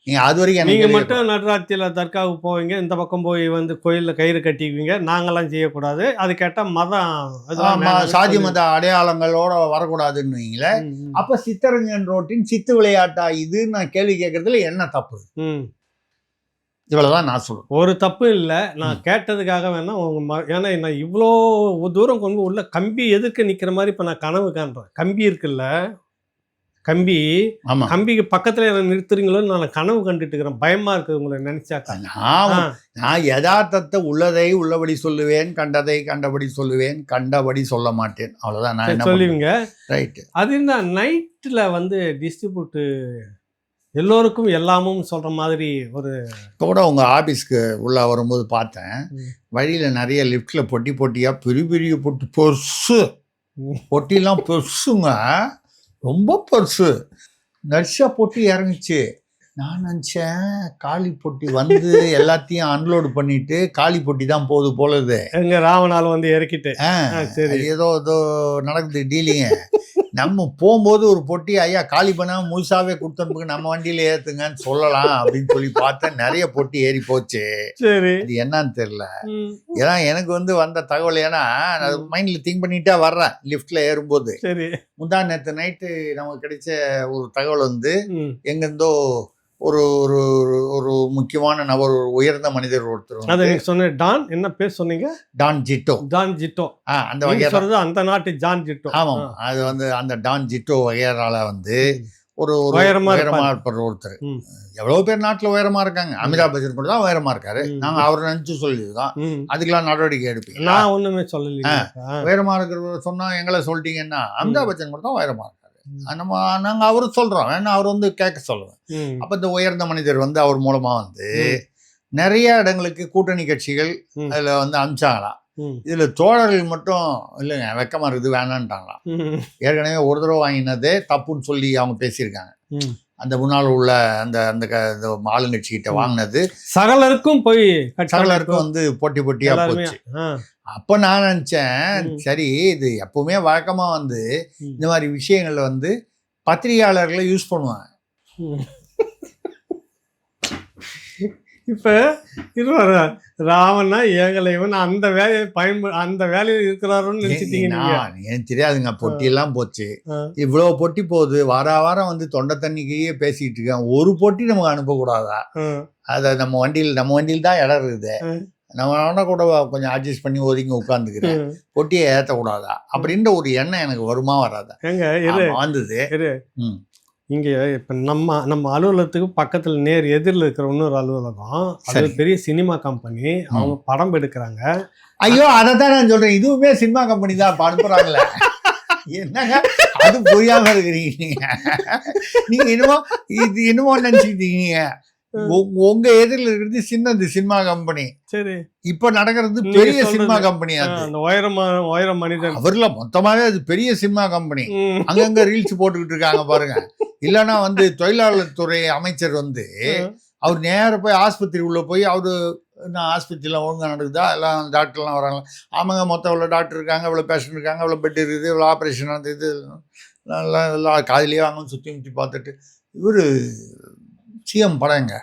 நீங்க அது வரைக்கும் நீங்க மட்டும் நடுராத்திரியில தர்காவுக்கு போவீங்க, இந்த பக்கம் போய் வந்து கோயில்ல கயிறு கட்டிக்குவீங்க, நாங்கெல்லாம் செய்யக்கூடாது, அது கேட்டா மதம் சாதி மத அடையாளங்களோட வரக்கூடாதுன்னு வைங்களே. அப்ப சித்தரஞ்சன் ரோட்டின் சித்து விளையாட்டா இதுன்னு நான் கேள்வி கேட்கறதுல என்ன தப்பு? இவ்வளவுதான் நான் சொல்றேன். ஒரு தப்பு இல்லை, நான் கேட்டதுக்காக வேணா ஏன்னா நான் இவ்வளோ தூரம் கொண்டு உள்ள கம்பி எதிர்க்க நிக்கிற மாதிரி இப்ப நான் கனவு காண்றேன். கம்பி இருக்குல்ல, கம்பி, கம்பிக்கு பக்கத்துல என்ன நிறுத்துறீங்களோன்னு நான் கனவு கண்டுட்டு இருக்கிறேன். பயமா இருக்கு உங்களை நினைச்சாக்கா. நான் யதார்த்தத்தை உள்ளதை உள்ளபடி சொல்லுவேன், கண்டதை கண்டபடி சொல்லுவேன், கண்டபடி சொல்ல மாட்டேன். அவ்வளவுதான் நான் என்ன சொல்லுவீங்க. ரைட். அது என்ன நைட்ல வந்து டிஸ்ட்ரிபியூட் எல்லோருக்கும் எல்லாமும் சொல்ற மாதிரி ஒரு இப்போ கூட உங்கள் ஆஃபீஸ்க்கு உள்ளே வரும்போது பார்த்தேன், ம். வழியில் நிறைய லிஃப்ட்டில் பொட்டி பொட்டியாக பெரிய பெரிய பொட்டி பெருசு, ம். பொட்டிலாம் பெருசுங்க, ரொம்ப பெருசு. நர்ஸா பொட்டி இறங்குச்சு. நான் நினச்சேன் காலி பொட்டி வந்து எல்லாத்தையும் அன்லோடு பண்ணிட்டு காலி பொட்டி தான் போகுது போலது. எங்க ராவணால் வந்து இறக்கிட்டு சரி ஏதோ ஏதோ நடக்குது டீலிங்க. நம்ம போகும்போது ஒரு பொட்டி ஐயா காலி பண்ணாமல் முழுசாவே கொடுத்தனுப்புங்க, நம்ம வண்டியில் ஏற்றுங்கன்னு சொல்லலாம் அப்படின்னு சொல்லி பார்த்தேன். நிறைய பொட்டி ஏறி போச்சு. சரி அது என்னன்னு தெரியல. ம். ஏன்னா எனக்கு வந்து வந்த தகவல், ஏன்னா அது மைண்டில் திங்க் பண்ணிட்டே வர்றேன் லிஃப்ட்டில் ஏறும்போது. சரி முந்தா நேற்று நைட்டு நமக்கு கிடைச்ச ஒரு தகவல் வந்து ம். எங்கேருந்தோ ஒரு ஒரு ஒரு முக்கியமான நபர், ஒரு உயர்ந்த மனிதர் ஒருத்தர் அதை வந்து நீங்க சொன்ன டான் என்ன பேர் சொன்னீங்க? டான் ஜிட்டோ. ஜான் ஜிட்டோ. அந்த நீங்க வகையறா. சொல்றது அந்த நாட்டு ஜான் ஜிட்டோ. ஆமாம், அது வந்து அந்த டான் ஜிட்டோ வகையறால வந்து ஒரு ஒரு உயரமா உயரமா இருப்பாரு. இருப்பார் ஒருத்தர். ம். எவ்வளோ பேர் நாட்டில் உயரமா இருக்காங்க. அமிதாப் பச்சன் கூட தான் உயரமா இருக்காரு. ம். நாங்கள் அவரை நினச்சி சொல்லியிருக்கோம். ம். அதுக்கெல்லாம் நடவடிக்கை எடுப்பீங்க. நான் ஒண்ணுமே சொல்லலையே. உயரமா இருக்கிறவர் சொன்னா எங்களை சொல்லிட்டீங்கன்னா, அமிதாப் பச்சன் கூட தான் உயரமா இருக்காரு. நம்ம நாங்கள் அவரு சொல்றோம், ஏன்னா அவர் வந்து கேட்க சொல்லுவேன். ம். அப்போ இந்த உயர்ந்த மனிதர் வந்து அவர் மூலமா வந்து ம். நிறைய இடங்களுக்கு கூட்டணி கட்சிகள் ம். அதில் வந்து அனுப்பிச்சாங்களாம். ம். இதில் தோழர்கள் மட்டும் இல்லைங்க வெக்கமாக இருக்குது வேணான்ட்டாங்களாம். ம். ஏற்கனவே ஒரு தடவை வாங்கினதே தப்புன்னு சொல்லி அவங்க பேசியிருக்காங்க. ம். அந்த முன்னால் உள்ள அந்த அந்த ஆளுங்கட்சிக்கிட்ட வாங்கினது சகலருக்கும் போய் சகலருக்கும் வந்து போட்டி போட்டியாக எல்லாருமே போச்சு. அப்போ நான் நினச்சேன், சரி இது எப்பவுமே வழக்கமாக வந்து இந்த மாதிரி விஷயங்களில் வந்து பத்திரிகையாளர்களை யூஸ் பண்ணுவாங்க. இப்ப இருவாரு ராவணா ஏகலைவன் அந்த வேலையை அந்த வேலையில் இருக்கிறாருன்னு நினைச்சிட்டீங்க நீங்க. எனக்கு தெரியாதுங்க, பொட்டியெல்லாம் போச்சு. ஆ. இவ்வளோ பொட்டி போகுது, வாரம் வந்து தொண்டை தண்ணிக்கையே பேசிக்கிட்டு இருக்கேன். ஒரு பொட்டி நமக்கு அனுப்பக்கூடாதா? அதை நம்ம வண்டியில் தான் இடம் இருக்குது. நம்ம கூட கொஞ்சம் அட்ஜஸ்ட் பண்ணி ஒதுங்கி உட்காந்துக்கிறேன், பொட்டியை ஏற்றக்கூடாதா அப்படின்ற ஒரு எண்ணம் எனக்கு வருமா வராதா? எங்க வந்தது. ம். இங்க இப்ப நம்ம அலுவலகத்துக்கு பக்கத்துல நேர் எதிரில் இருக்கிற இன்னொரு அலுவலகம், அது பெரிய சினிமா கம்பெனி. அவங்க படம் எடுக்கிறாங்க. ஐயோ, அதை தான் நான் சொல்றேன், இதுவுமே சினிமா கம்பெனி தான் அனுப்புறாங்களே. என்னங்க அது புரியாம இருக்கிறீங்க நீங்க என்னமோ இது என்னமோ நினைச்சுக்கிட்டீங்க. உங்க எதிரில் இருக்கிறது சின்னது சினிமா கம்பெனி. சரி, இப்ப நடக்கிறது பெரிய சினிமா கம்பெனி. அது உயர மனிதன் அவர்ல மொத்தமாவே அது பெரிய சினிமா கம்பெனி. அங்கங்க ரீல்ஸ் போட்டுக்கிட்டு இருக்காங்க பாருங்க. இல்லைன்னா வந்து தொழிலாளர் துறை அமைச்சர் வந்து அவர் நேர போய் ஆஸ்பத்திரி உள்ள போய் அவரு நான் ஆஸ்பத்திரியில் ஒழுங்காக நடக்குதா, எல்லாம் டாக்டர்லாம் வராங்க. ஆமாங்க, மொத்தம் இவ்வளோ டாக்டர் இருக்காங்க, இவ்வளோ பேஷண்ட் இருக்காங்க, இவ்வளோ பெட் இருக்குது, இவ்வளோ ஆப்ரேஷன் நடந்தது, எல்லாம் காதிலேயே வாங்க சுற்றி முற்றி பார்த்துட்டு. இவர் சிஎம் படங்க,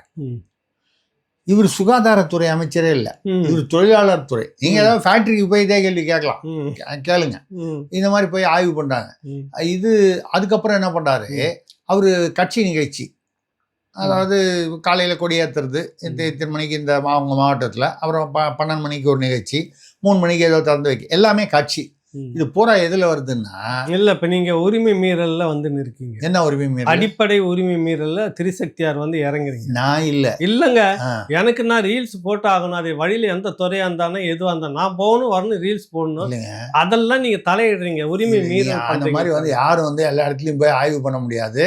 இவர் சுகாதாரத்துறை அமைச்சரே இல்லை, இவர் தொழிலாளர் துறை. நீங்க ஏதாவது ஃபேக்டரிக்கு போய் இதே கேள்வி கேட்கலாம், கேளுங்க. இந்த மாதிரி போய் ஆய்வு பண்றாங்க. இது அதுக்கப்புறம் என்ன பண்றாரு, அவரு கட்சி நிகழ்ச்சி, அதாவது காலையில் கொடியேற்றுறது இத்தனை மணிக்கு இந்த அவங்க மாவட்டத்தில், அப்புறம் 12 மணிக்கு ஒரு நிகழ்ச்சி, 3 மணிக்கு ஏதோ திறந்து வைக்க, எல்லாமே கட்சி. இது பூரா எதுல வருதுன்னா, இல்ல இப்ப நீங்க உரிமை மீறல்ல வந்து நிற்கீங்க. என்ன உரிமை மீறல்? அடிப்படை உரிமை மீறல்ல திரிசக்தியார் வந்து இறங்குறீங்க. நான் இல்லைங்க, எனக்கு நான் ரீல்ஸ் போட்டு ஆகணும். அது வழியில எந்த துறையா இருந்தாலும் எதுவாக இருந்தாலும் நான் போகணும் வரணும், ரீல்ஸ் போடணும். அதெல்லாம் நீங்க தலையிடுறீங்க, உரிமை மீறல். அந்த மாதிரி வந்து யாரும் வந்து எல்லா இடத்துலையும் போய் ஆய்வு பண்ண முடியாது.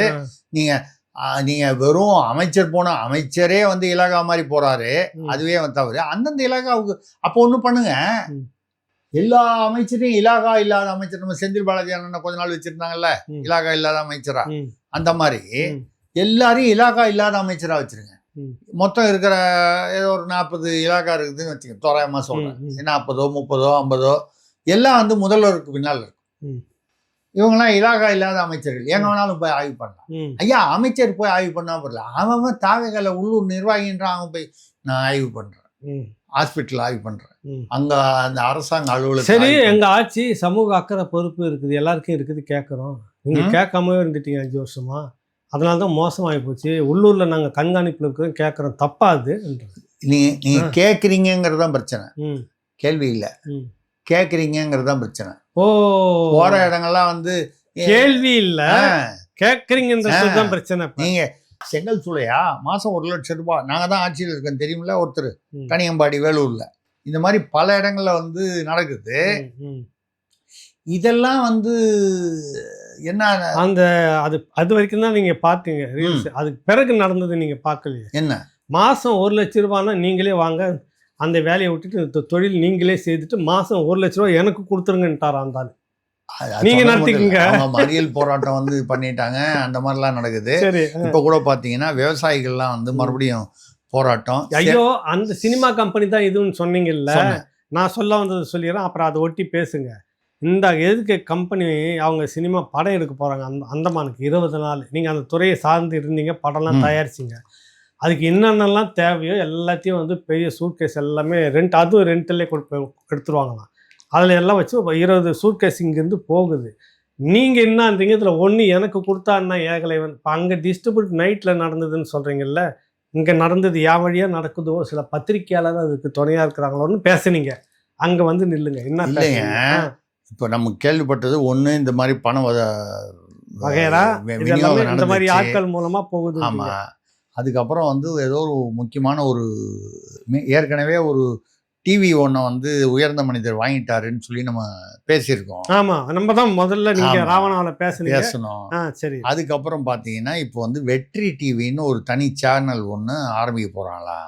நீங்க வெறும் அமைச்சர் போன அமைச்சரே வந்து இலாகா மாதிரி போறாரு, அதுவே வந்து தவறு. அந்தந்த இலாகாவுக்கு அப்போ ஒண்ணு பண்ணுங்க, எல்லா அமைச்சரையும் இலாகா இல்லாத அமைச்சர், நம்ம செந்தில் பாலாஜி அண்ணன் கொஞ்ச நாள் வச்சிருந்தாங்கல்ல இலாகா இல்லாத அமைச்சரா, அந்த மாதிரி எல்லாரையும் இலாகா இல்லாத அமைச்சரா வச்சிருங்க. மொத்தம் இருக்கிற ஏதோ ஒரு 40 இலாகா இருக்குதுன்னு வச்சுக்கோங்க, தோராயமா சொல்றேன், 40, 30, 50 எல்லாம் வந்து முதல்வருக்கு பின்னால் இருக்கும். இவங்கெல்லாம் இலாகா இல்லாத அமைச்சர்கள், எங்க வேணாலும் போய் ஆய்வு பண்ணலாம். ஐயா, அமைச்சர் போய் ஆய்வு பண்ணா போடல, அவன் தாவைகளை உள்ளூர் நிர்வாகின்றான், அவன் போய் நான் ஆய்வு பண்றேன், ஹாஸ்பிட்டல் ஆய்வு பண்றேன், அங்க அந்த அரசாங்க அலுவலகம். சரி, எங்க ஆட்சி சமூக அக்கறை பொறுப்பு இருக்குது, எல்லாருக்கும் இருக்குது, கேட்கறோம். நீங்க கேட்காமவே இருந்துட்டீங்க 5 வருஷமா. அதனாலதான் மோசமாகி போச்சு. உள்ளூர்ல நாங்க கண்காணிப்புல இருக்கிறோம், கேட்கறோம். தப்பா அது? நீங்க கேட்குறீங்கிறதான் பிரச்சனை, கேள்வி இல்லை, கேட்குறீங்கிறதான் பிரச்சனை. போற இடங்கள்லாம் வந்து கேள்வி இல்ல, கேட்குறீங்கன்றதுதான் பிரச்சனை. நீங்க செங்கல் சூளையா மாசம் 1 லட்சம் ரூபாய், நாங்க தான் ஆட்சியில் இருக்கோம் தெரியுமில்ல, ஒருத்தர் கனியம்பாடி வேலூர்ல, இந்த மாதிரி பல இடங்கள்ல வந்து நடக்குது. இதெல்லாம் வந்து என்ன அந்த அது அது வரைக்கும் தான் நீங்க பார்த்தீங்க ரீல்ஸ். அதுக்கு பிறகு நடந்தது நீங்க பார்க்கலையே. என்ன மாசம் 1,00,000 ரூபாய்னா நீங்களே வாங்க, அந்த வேலையை விட்டுட்டு இந்த தொழில் நீங்களே செய்துட்டு மாசம் 1,00,000 ரூபாய் எனக்கு கொடுத்துருங்கன்ட்டாரா அந்த ஆளு. நீங்க நடத்திக்கங்க. மறியல் போராட்டம் வந்து பண்ணிட்டாங்க, அந்த மாதிரிலாம் நடக்குது. சரி. இப்ப கூட பாத்தீங்கன்னா விவசாயிகள்லாம் வந்து மறுபடியும் போராட்டம். ஐயோ, அந்த சினிமா கம்பெனி தான் இதுன்னு சொன்னீங்கல்ல, நான் சொல்ல வந்தது சொல்லிடுறேன், அப்புறம் அதை ஒட்டி பேசுங்க. இந்த எதுக்கு கம்பெனி அவங்க சினிமா படம் எடுக்க போகிறாங்க அந்தமானுக்கு 20 நாள். நீங்கள் அந்த துறையை சார்ந்து இருந்தீங்க, படம்லாம் தயாரிச்சிங்க. அதுக்கு என்னென்னலாம் தேவையோ எல்லாத்தையும் வந்து பெரிய சூட்கேஸ் எல்லாமே அதுவும் ரெண்ட்டிலே எடுத்துருவாங்களாம். அதில் எல்லாம் வச்சு 20 சூட்கேஸ் இங்கேருந்து போகுது. நீங்கள் என்னன்றீங்க இதில் ஒன்று எனக்கு கொடுத்தான்னா ஏகலைவன். இப்போ அங்கே டிஸ்ட்ரிபியூட் நைட்டில் நடந்ததுன்னு சொல்கிறீங்கல்ல, இங்கே நடந்தது யா வழியாக நடக்குதோ, சில பத்திரிகையாளர் அதுக்கு துணையாக இருக்கிறாங்களோன்னு பேசுனீங்க. அங்கே வந்து நில்லுங்க. என்ன இல்லைங்க, இப்போ நம்ம கேள்விப்பட்டது ஒன்று இந்த மாதிரி பணம் வகைரா இந்த மாதிரி ஆட்கள் மூலமாக போகுது. ஆமாம். அதுக்கப்புறம் வந்து ஏதோ ஒரு முக்கியமான ஒரு ஏற்கனவே ஒரு டிவி ஒன்றை வந்து உயர்ந்த மனிதர் வாங்கிட்டாருன்னு சொல்லி நம்ம பேசியிருக்கோம். ஆமாம், நம்ம தான் முதல்ல நீங்கள் ராவணாவில் பேசணும். சரி. அதுக்கப்புறம் பார்த்தீங்கன்னா இப்போ வந்து வெற்றி டிவின்னு ஒரு தனி சேனல் ஒன்று ஆரம்பிக்க போகிறாங்களா.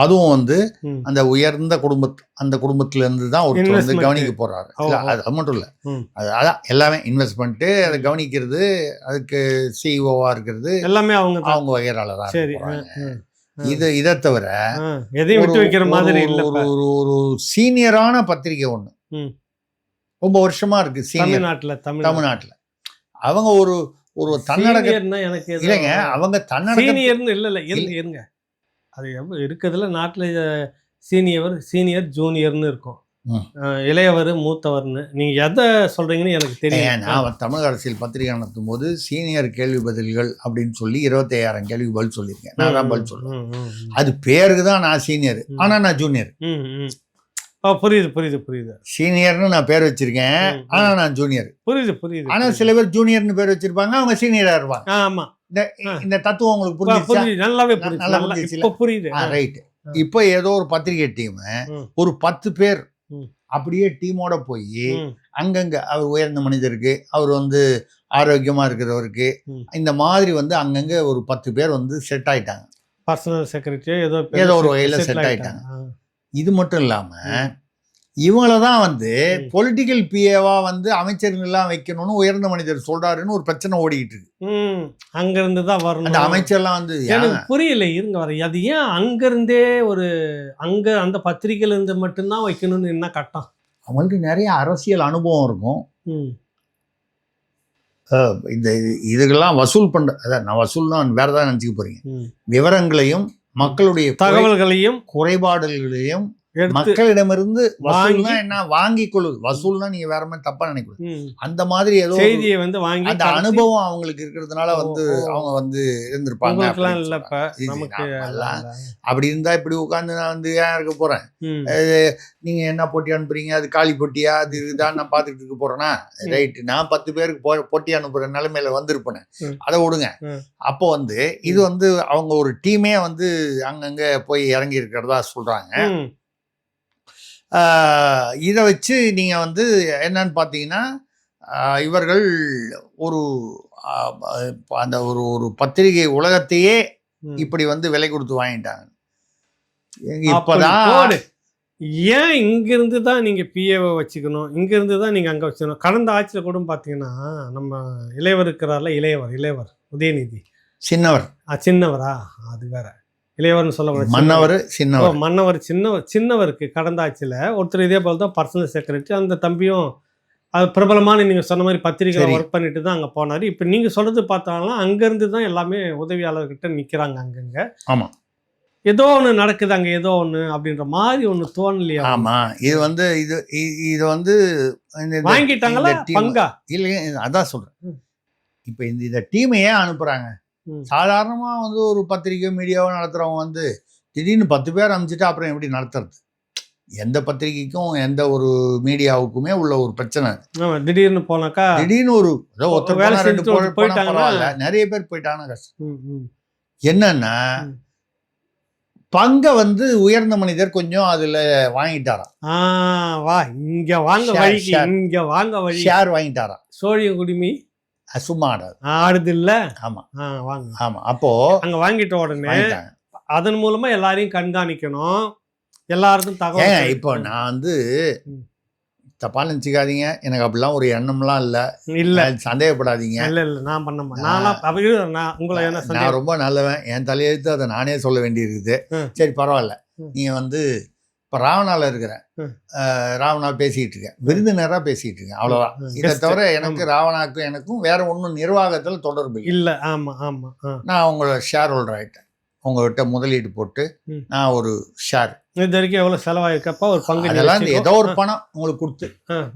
அதுவும் வந்து அந்த உயர்ந்த அந்த குடும்பத்திலேருந்து தான் ஒருத்தர் வந்து கவனிக்க போகிறாரு. அது மட்டும் இல்லை, அதான் எல்லாமே இன்வெஸ்ட்மெண்ட்டு, அதை கவனிக்கிறது, அதுக்கு சிஇஓவாக இருக்கிறது எல்லாமே அவங்க வகையால தான். சரி. இதை தவிர எதையும் விட்டு வைக்கிற மாதிரி இல்லை. ஒரு சீனியரான பத்திரிகை ஒன்று ரொம்ப வருஷமா இருக்கு தமிழ்நாட்டில். அவங்க ஒரு தன்னடக்க எனக்கு இல்லைங்க, அவங்க தன்னடக்க இல்லை இருங்க. அது இருக்கிறதுல நாட்டில் சீனியர் ஜூனியர்னு இருக்கும், இளையவர் மூத்தவர்னு. நீங்கள் எதை சொல்கிறீங்கன்னு எனக்கு தெரியும். நான் தமிழக அரசியல் பத்திரிகை நடத்தும் போது சீனியர் கேள்வி பதில்கள் அப்படின்னு சொல்லி 25,000 கேள்வி பதில் சொல்லியிருக்கேன். நான் தான் பதில் சொல்லுவேன். அது பேருக்கு தான் நான் சீனியர், ஆனால் நான் ஜூனியர். புரியுது. சீனியர்னு நான் பேர் வச்சிருக்கேன், ஆனால் நான் ஜூனியர். புரியுது. ஆனால் சில பேர் ஜூனியர்னு பேர் வச்சிருப்பாங்க, அவங்க சீனியராக இருப்பாங்க. ஆமாம், இந்த தத்துவம் உங்களுக்கு புரியுது. ரைட். இப்போ ஏதோ ஒரு பத்திரிகை டீம் ஒரு 10 பேர் அப்படியே டீமோட போய் அங்கங்க அவர் உயர்ந்த மனிதருக்கு, அவர் வந்து ஆரோக்கியமா இருக்கிறவருக்கு, இந்த மாதிரி வந்து அங்கங்க ஒரு 10 பேர் வந்து செட் ஆயிட்டாங்க. பர்சனல் செக்ரட்டரி ஏதோ ஒரு வகையில செட் ஆயிட்டாங்க. இது மட்டும் இல்லாம இவங்கள தான் வந்து பொலிட்டிக்கல் பிஏவா வந்து அமைச்சர்கள்லாம் வைக்கணும்னு உயர்ந்த மனிதர் சொல்றாருன்னு ஒரு பிரச்சனை ஓடிக்கிட்டு இருக்கு. அங்கிருந்து தான் வரணும் அந்த அமைச்சர்லாம் வந்து. எனக்கு புரியல, இருங்க வர. அது ஏன் அங்கிருந்தே அந்த பத்திரிகையில இருந்து மட்டும்தான் வைக்கணும்னு என்ன கட்டம்? அவங்களுக்கு நிறைய அரசியல் அனுபவம் இருக்கும். இந்த இதுக்கெல்லாம் வசூல் பண்ற, அதான் நான் வசூல் தான் வேற ஏதாவது நினைச்சுக்க போறீங்க. விவரங்களையும் மக்களுடைய தகவல்களையும் குறைபாடுகளையும் மக்களிடமிருந்து வசூல்னா என்ன வாங்கிக் கொள்ளுது. வசூல்னா நீங்க வேற மாதிரி தப்பா நினைக்கணும். அந்த மாதிரி ஏதோ செய்தியை வந்து வாங்கி அந்த அனுபவம் அவங்களுக்கு இருக்கிறதுனால வந்து அவங்க வந்து இருந்திருப்பாங்க. அப்படி இருந்தா இப்படி உட்காந்து நான் வந்து ஏன் இருக்க போறேன், நீங்க என்ன போட்டி அனுப்புறீங்க, அது காலி போட்டியா, அது இதுதான் நான் பாத்துக்கிட்டு இருக்க போறேன்னா. ரைட்டு, நான் 10 பேருக்கு போட்டி அனுப்புற நிலைமையில வந்திருப்பேன், அதை விடுங்க. அப்போ வந்து இது வந்து அவங்க ஒரு டீமே வந்து அங்கங்க போய் இறங்கி இருக்கிறதா சொல்றாங்க. இதை வச்சு நீங்கள் வந்து என்னன்னு பார்த்தீங்கன்னா, இவர்கள் ஒரு அந்த ஒரு பத்திரிகை உலகத்தையே இப்படி வந்து விலை கொடுத்து வாங்கிட்டாங்க. இப்போதான் ஏன் இங்கிருந்து தான் நீங்கள் பிஏவை வச்சுக்கணும், இங்கிருந்து தான் நீங்கள் அங்கே வச்சுக்கணும். கடந்த ஆட்சியில் கூட பார்த்தீங்கன்னா நம்ம இளையவர் இருக்கிறார்ல, இளையவர் உதயநிதி சின்னவரா, அது வேற இளையவர்னு சொல்ல மன்னவர் சின்னவருக்கு கடந்த ஆட்சியில் ஒருத்தர் இதே போல் தான் பர்சனல் செக்ரட்டரி. அந்த தம்பியும் அது பிரபலமான நீங்கள் சொன்ன மாதிரி பத்திரிகை ஒர்க் பண்ணிட்டு தான் அங்கே போனார். இப்போ நீங்கள் சொல்கிறது பார்த்தாலும் அங்கேருந்து தான் எல்லாமே உதவியாளர்கிட்ட நிற்கிறாங்க அங்கங்கே. ஆமாம், ஏதோ ஒன்று நடக்குது அங்கே, ஏதோ ஒன்று அப்படின்ற மாதிரி ஒன்று தோணலையா? ஆமாம், இது வந்து இது வந்து வாங்கிட்டாங்களா பங்கா? இல்லை, அதான் சொல்கிறேன். இப்போ இந்த டீமை ஏன் அனுப்புகிறாங்க? சாதாரணமாக வந்து ஒரு பத்திரிகை மீடியாவை நடத்துகிறவங்க வந்து திடீர்னு 10 பேர் அமைச்சிட்டு அப்புறம் எப்படி நடத்துறது? எந்த பத்திரிகைக்கும் எந்த ஒரு மீடியாவுக்குமே உள்ள ஒரு பிரச்சனை. திடீர்னு போனாக்கா திடீர்னு போயிட்டாங்க, நிறைய பேர் போயிட்டாங்கன்னா கஷ்டம். என்னன்னா பங்கை வந்து உயர்ந்த மனிதர் கொஞ்சம் அதுல வாங்கிட்டாராம். வா இங்க வாங்க Share, வழிக்கு, share. இங்க வாங்க வழி. ஷேர் வாங்கிட்டாராம். சோழிய குடுமி சும்மா ஆடாது. ஆடுது இல்ல. ஆமா வாங்க. ஆமா. அப்போ அங்க வாங்கிட்ட உடனே வாங்கிட்டாங்க. அதன் மூலமா எல்லாரையும் கண்காணிக்கணும், எல்லாருக்கும் ஏங்க தகவல். இப்போ நான் வந்து ம். தப்பா நினச்சிக்காதீங்க, எனக்கு அப்படிலாம் ஒரு எண்ணம்லாம் இல்லை, இல்ல சந்தேகப்படாதீங்க. இல்ல இல்ல நான் பண்ணமா நான்லாம் அப்ப நான் உங்களை என்ன நான் சந்தேகம். ரொம்ப நல்லவன், என் தலையெழுத்து அதை நானே சொல்ல வேண்டியிருக்குது. ம். சரி பரவாயில்ல. ம். நீங்கள் வந்து இப்போ ராவணாவில் இருக்கிறேன், ம். ராவணா பேசிக்கிட்டு இருக்கேன், விருந்தினராக பேசிக்கிட்டு இருக்கேன், அவ்வளோதான். இதை Guest. தவிர எனக்கு ராவணாக்கும் எனக்கும் வேற ஒன்றும் நிர்வாகத்தில் தொடர்பு இல்லை. இல்ல. ஆமா ஆமா. நான் உங்களை ஷேர் ஹோல்டர் ஆகிட்டேன், உங்கள்கிட்ட முதலீடு போட்டு ம். நான் ஒரு ஷேர், இது வரைக்கும் எவ்வளவு செலவாயிருக்கப்பா ஒரு பங்கு நீ அதெல்லாம் வச்சுக்கோ. ஏதோ ஒரு பணம் உங்களுக்கு கொடுத்து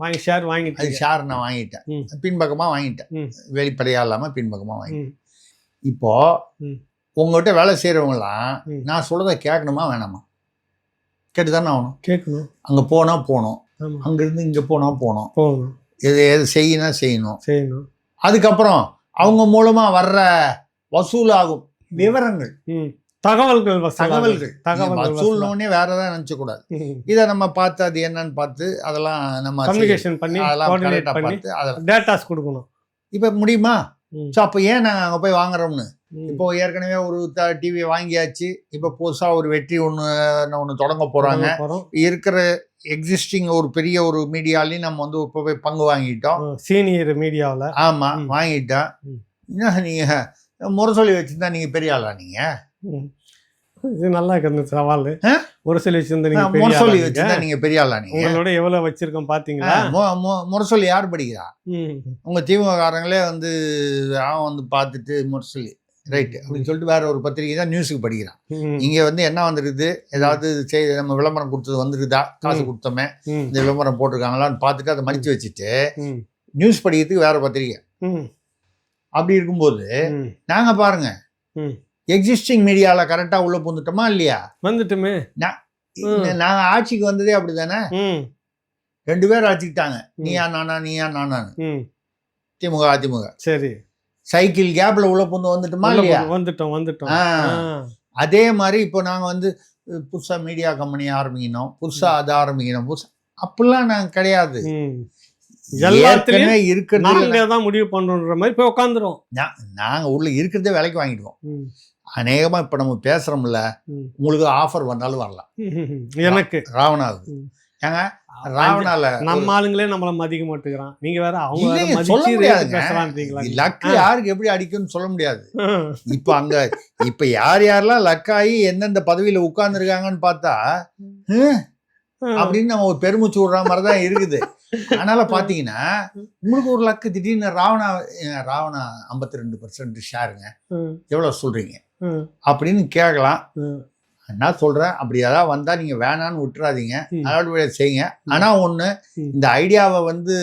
வாங்கி ஷேர் அது வாங்கிட்டீங்க. ஷேர் நான் வாங்கிட்டேன், ம். பின்பக்கமாக வாங்கிட்டேன், ம். வெளிப்படையாக இல்லாமல் பின்பக்கமாக வாங்கிட்டேன். ம். இப்போ ம். உங்கள்கிட்ட வேலை செய்கிறவங்களாம் ம். நான் சொல்கிறத கேட்கணுமா வேணாமா? கேட்டு தானே ஆகணும். கேட்கணும். அங்கே போனால் போகணும், ஆமா அங்கேருந்து இங்கே போனால் போகணும், போகணும், எது எது செய்யணும். செய்யணும். அதுக்கப்புறம் அவங்க மூலமாக வர்ற வசூலாகும் விவரங்கள், ம். தகவல்கள் தகவல்கள். தகவல்கள் வசூல்னோடனே வேற ஏதாவது நினச்சக்கூடாது. இதை நம்ம பார்த்து அது என்னன்னு பார்த்து அதெல்லாம் நம்ம கம்யூனிகேஷன் பண்ணி அதெல்லாம் கோஆர்டினேட் கரெக்டாக பண்ணி பார்த்து அதெல்லாம் டேட்டாஸ் கொடுக்கணும். இப்போ முடியுமா? ம். ஸோ அப்போ ஏன் நாங்கள் அங்கே போய் வாங்குறோம்னு? ம். இப்போ ஏற்கனவே ஒரு டிவியை வாங்கியாச்சு, இப்போ புதுசாக ஒரு வெற்றி ஒன்று தொடங்க போகிறாங்க. போறோம். இருக்கிற எக்ஸிஸ்டிங் ஒரு பெரிய ஒரு மீடியாலையும் நம்ம வந்து இப்போ போய் பங்கு வாங்கிட்டோம். சீனியர் மீடியாவில். ஆமாம், ம். வாங்கிட்டோம். ம். என்ன நீங்கள் முரசொலி வச்சுருந்தா நீங்கள் பெரிய ஆளா? நீங்கள் இது நல்லா இருக்கு சவால். ஆ? ஒரு சில வச்சிருந்த நீங்க பெரிய முரசொலி ஆளா வச்சுருந்தா நீங்க? நீங்கள் பெரிய ஆளா? நீங்கள் உங்களோட எவ்வளவு வச்சிருக்கோம் பாத்தீங்களா? முரசொலி யார் படிக்கிறா? ம். உங்கள் திமுககாரங்களே வந்து அவன் வந்து பார்த்துட்டு முரசொலி ரைட்டு அப்படின்னு சொல்லிட்டு வேற ஒரு பத்திரிகை தான் நியூஸுக்கு படிக்கிறான். ம். இங்கே வந்து என்ன வந்துருக்குது, ஏதாவது செய்தி நம்ம விளம்பரம் கொடுத்தது வந்துருக்குதா, காசு ம். கொடுத்தோமே ம். இந்த விளம்பரம் போட்டிருக்காங்களான்னு பார்த்துட்டு அதை மடித்து வச்சுட்டு ம். நியூஸ் படிக்கிறதுக்கு வேற பத்திரிகை. ம். அப்படி இருக்கும்போது ம். நாங்கள் பாருங்க ம். எக்ஸிஸ்டிங் மீடியாவில் கரெக்டாக உள்ள பூந்துட்டோமா இல்லையா? வந்துட்டுமே. நாங்கள் ஆட்சிக்கு வந்ததே அப்படி தானே. ம். 2 பேர் ஆட்சிக்கிட்டாங்க, நீயா நானான்னு. ம். திமுக அதிமுக சரி. சைக்கிள் கேப்ல உள்ள பூந்து வந்துட்டோமா இல்லையா? வந்துட்டோம். ஆ. அதே மாதிரி இப்போ நாங்கள் வந்து புதுசாக மீடியா கம்பெனி ஆரம்பிக்கணும், புதுசாக அதை ஆரம்பிக்கணும், புதுசாக அப்படிலாம் நாங்கள் கிடையாது. ம். எல்லாத்துலயும் ஏற்கனவே இருக்கிறது நாங்க தான் முடிவு பண்றோன்ற மாதிரி போய் உட்காந்துரும். நாங்கள் உள்ள இருக்கிறதே விலைக்கு வாங்கிடுவோம். ம். அநேகமாக இப்போ நம்ம பேசுகிறோம்ல, ம். உங்களுக்கு ஆஃபர் வந்தாலும் வரலாம் எனக்கு ராவணாவுக்கு. ம். ஏங்க ராவணால நம்ம ஆளுங்களே நம்மள மதிக்க மாட்டேங்கிறான், நீங்க வேற அவங்க வேற இல்லைங்க, சொல்ல மதிச்சு முடியாதுங்க. பேசலான்றீங்களா? லக்கு யாருக்கு எப்படி அடிக்கும்னு சொல்ல முடியாது. இப்போ அங்க இப்போ யாரெல்லாம் லக்காயி எந்தெந்த பதவியில உட்கார்ந்துருக்காங்கன்னு பார்த்தா அப்படின்னு நம்ம ஒரு பெருமூச்சு விடுற மாதிரி தான் இருக்குது. அதனால பார்த்தீங்கன்னா உங்களுக்கு ஒரு லக்கு திடீர்னு ராவணா 52% ஷேருங்க, எவ்வளோ சொல்றீங்க அப்படின்னு கேட்கலாம். என்ன சொல்கிறேன், அப்படி ஏதாவது வந்தால் நீங்கள் வேணான்னு விட்டுறாதீங்க, நடவடிக்கை செய்யுங்க. ஆனால் ஒன்று, இந்த ஐடியாவை வந்து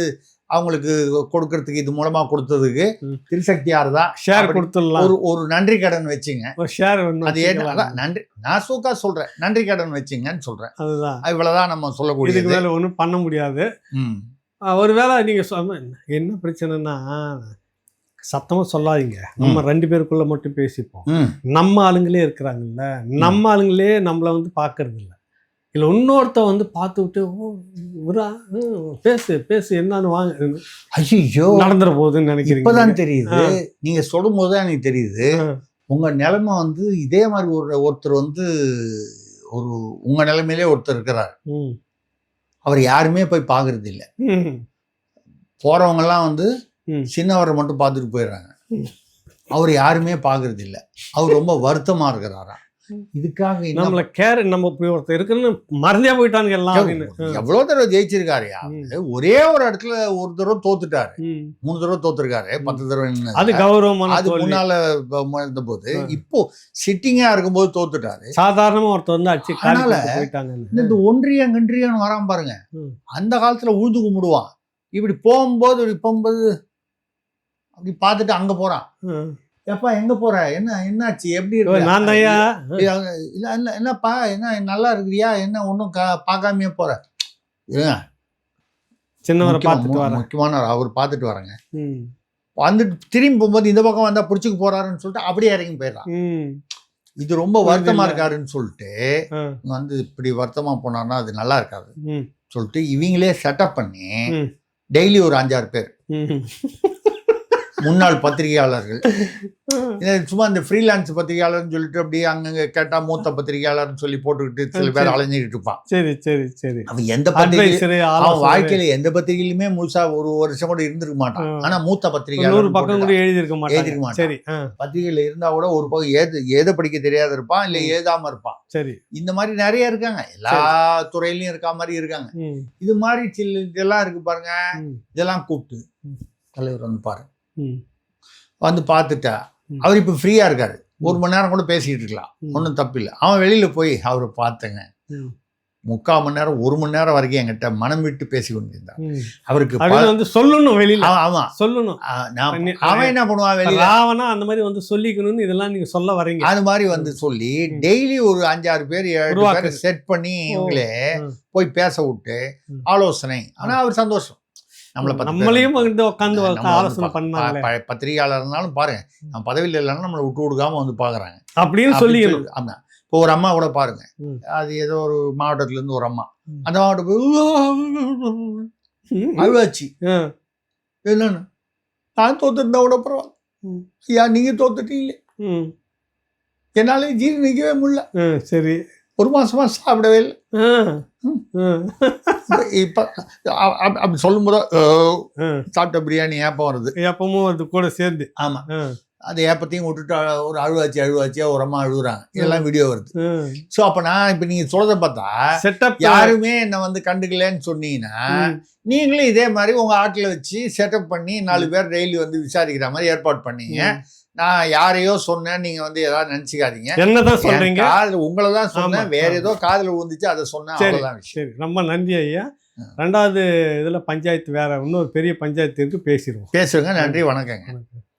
அவங்களுக்கு கொடுக்கறதுக்கு இது மூலமாக கொடுத்ததுக்கு திருசக்தியார் தான் ஷேர் கொடுத்துடலாம். ஒரு நன்றி கடன் வச்சுங்க. ஷேர் அது என்ன நன்றி, நான் சூக்கா சொல்கிறேன், நன்றி கடன் வச்சுங்கன்னு சொல்கிறேன். அதுதான், இவ்வளோதான் நம்ம சொல்லக்கூடியது. இதுக்கு மேலே ஒன்றும் பண்ண முடியாது. ஒருவேளை நீங்கள் என்ன பிரச்சனைனா சத்தமாக சொல்லாதீங்க, நம்ம 2 பேருக்குள்ள மட்டும் பேசிப்போம். நம்ம ஆளுங்களே இருக்கிறாங்கல்ல, நம்ம ஆளுங்களே நம்மளை வந்து பார்க்கறது இல்லை. இல்லை இன்னொருத்த வந்து பார்த்து விட்டு பேசு என்னன்னு வாங்க, ஐயோ நடந்துற போகுதுன்னு நினைக்கிறீங்க. இப்போதான் தெரியுது, நீங்கள் சொல்லும் போது தான் எனக்கு தெரியுது உங்கள் நிலைமை வந்து இதே மாதிரி ஒருத்தர் வந்து உங்கள் நிலைமையிலே ஒருத்தர் இருக்கிறார். அவர் யாருமே போய் பார்க்கறது இல்லை. போகிறவங்கெல்லாம் வந்து சின்னவரை மட்டும் பார்த்துட்டு போயிடுறாங்க. அவர் யாருமே பார்க்கறது இல்லை. அவர் ரொம்ப வருத்தமாக இருக்கிறாரா. இதுக்காக நம்மள கேர், நம்ம ஒருத்தர் இருக்குன்னு மறந்தே போயிட்டாங்க எல்லாம். எவ்வளோ தடவை ஜெயிச்சிருக்காருயா, ஒரே ஒரு இடத்துல ஒரு தடவை தோத்துட்டாரு, 3 தடவை தோத்துருக்காரு, 10 தடவை. அது கௌரவமான, அது முன்னால இருந்த போது, இப்போ சிட்டிங்கா இருக்கும்போது தோத்துட்டாரு. சாதாரணமா ஒருத்தர் வந்து அடிச்சு போயிட்டாங்க. இந்த ஒன்றியம் வராம பாருங்க, அந்த காலத்துல உழுது கும்பிடுவான். இப்படி போகும்போது அப்படி பார்த்துட்டு அங்க போறான். எப்பா எங்க போற, என்னாச்சு, எப்படி இருக்கு, நான் தான்யா, இல்ல என்னப்பா, என்ன நல்லா இருக்கிறியா, என்ன ஒன்றும் பார்க்காமையே போற. சின்னவரை பார்த்துட்டு வர, முக்கியமான அவர் பார்த்துட்டு வரேங்க. வந்துட்டு திரும்பி போகும்போது இந்த பக்கம் வந்தா பிடிச்சிக்கு போறாருன்னு சொல்லிட்டு அப்படியே இறங்கி போயிடறான். இது ரொம்ப வருத்தமா இருக்காருன்னு சொல்லிட்டு ஆ, இவங்க வந்து இப்படி வருத்தமா போனார்னா அது நல்லா இருக்காது ம், சொல்லிட்டு இவங்களே செட்டப் பண்ணி ம், டெய்லி ஒரு 5-6 பேர் ம். முன்னாள் பத்திரிகையாளர்கள் இது சும்மா இந்த ஃப்ரீலான்ஸ் பத்திரிகையாளர்னு சொல்லிட்டு அப்படியே அங்கங்க கேட்டா மூத்த பத்திரிகையாளர்னு சொல்லி போட்டுக்கிட்டு சில பேர் சரி. அலைஞ்சிக்கிட்டு இருப்பான். சரி சரி சரி. அவன் எந்த பத்திரிகை அட்வைசரு, அவன் ஆலோசகரு. வாழ்க்கையில எந்த பத்திரிகையிலுமே முழுசா ஒரு வருஷம் கூட இருந்திருக்க மாட்டான். ஆ. ஆனா மூத்த 100 பத்திரிகையாளர் பக்கம் கூட எழுதியிருக்க எழுதியிருக்க மாட்டாங்க. மாட்டான். சரி. ஆ, பத்திரிகையில இருந்தா கூட ஒரு பக்கம் ஏத படிக்க தெரியாத இருப்பான், இல்ல எழுதாம இருப்பான். சரி. இந்த மாதிரி நிறைய இருக்காங்க. எல்லா துறையிலயும் இருக்கா மாதிரி இருக்காங்க. ம், இது மாதிரி இதெல்லாம் இருக்கு பாருங்க. ம், இதெல்லாம் கூப்பிட்டு ம். தலைவர் வந்து பாரு, ம், வந்து பார்த்துட்டா ம். அவர் இப்ப ஃப்ரீயா இருக்காரு. 1 மணி நேரம் கூட பேசிட்டு இருக்கலாம், ம். ஒன்றும் தப்பு இல்லை. அவன் வெளியில போய் அவரை பார்த்தேங்க, ம், 3/4 மணி நேரம் 1 மணி நேரம் வரைக்கும் என்கிட்ட மனம் விட்டு பேசி கொண்டிருந்தான். ம். அவருக்கு அப்படின்னு வந்து சொல்லணும் வெளியில. ஆமா சொல்லணும். அவன் என்ன பண்ணுவான் வெளியில ராவணா அந்த மாதிரி வந்து சொல்லிக்கணும்னு இதெல்லாம் நீங்க சொல்ல வரீங்க. அது மாதிரி வந்து சொல்லி டெய்லி ஒரு 5-6 பேர் 7 பேர் உருவாக்குது. செட் பண்ணி இவங்களே ம். போய் பேச விட்டு ம். ஆலோசனை. ஆனா அவர் சந்தோஷம். நம்மளையும் வந்து உட்காந்து ஆலோசனை பண்ணாங்களே பத்திரிகையாளர் இருந்தாலும் பாருங்க, நம்ம பதவியில் இல்லைன்னா நம்மளை விட்டு கொடுக்காம வந்து பாக்குறாங்க அப்படின்னு சொல்லிக்கணும். ஆமா. இப்போ ஒரு அம்மா கூட பாருங்க, ம். அது ஏதோ ஒரு மாவட்டத்துல இருந்து ஒரு அம்மா, ம். அந்த மாவட்டம் போய் அழுவாச்சு. ஆ, என்னன்னு, நான் தோத்துருந்தா கூட பரவாயில்ல, ம். ஐயா நீங்க தோத்துட்டீங்களே, ம், என்னால ஜீரணிக்கவே முடியல, ஆ, சரி. 1 மாசமா சாப்பிடவே இல்லை. ஆ, ம். ஆ, இப்ப அப்படி சொல்லும் போது ஆ. சாப்பிட்ட பிரியாணி ஏப்பம் வருது. எப்பவும் அது கூட சேர்ந்து. ஆமா, ஆ, அந்த ஏப்பத்தையும் விட்டுட்டு ஒரு அழுவாச்சியா ஒரு அம்மா அழுகுறாங்க. இதெல்லாம் வீடியோ வருது. ஆ. ஸோ அப்ப நான் இப்ப நீங்க சொல்றத பார்த்தா செட்டப் யாருமே என்னை வந்து கண்டுக்கலன்னு சொன்னீங்கன்னா, ம். நீங்களும் இதே மாதிரி உங்க ஆட்களை வச்சு செட்டப் பண்ணி 4 பேர் டெய்லி வந்து விசாரிக்கிற மாதிரி ஏற்பாடு பண்ணீங்க. நான் யாரையோ சொன்னேன், நீங்க வந்து ஏதாவது நினைச்சுக்காதீங்க. என்னதான் சொல்றீங்க? உங்களை தான் சொன்னேன், ஆமா. வேற ஏதோ காதுல விழுந்துச்சு அதை சொன்னேன், சரி அவ்வளவுதான் விஷயம். சரி, ரொம்ப நன்றி ஐயா. 2வது இதுல பஞ்சாயத்து வேற இன்னொரு பெரிய பஞ்சாயத்து இருக்கு, பேசிடுவோம். பேசுங்க. நன்றி, வணக்கங்க. வணக்கம்.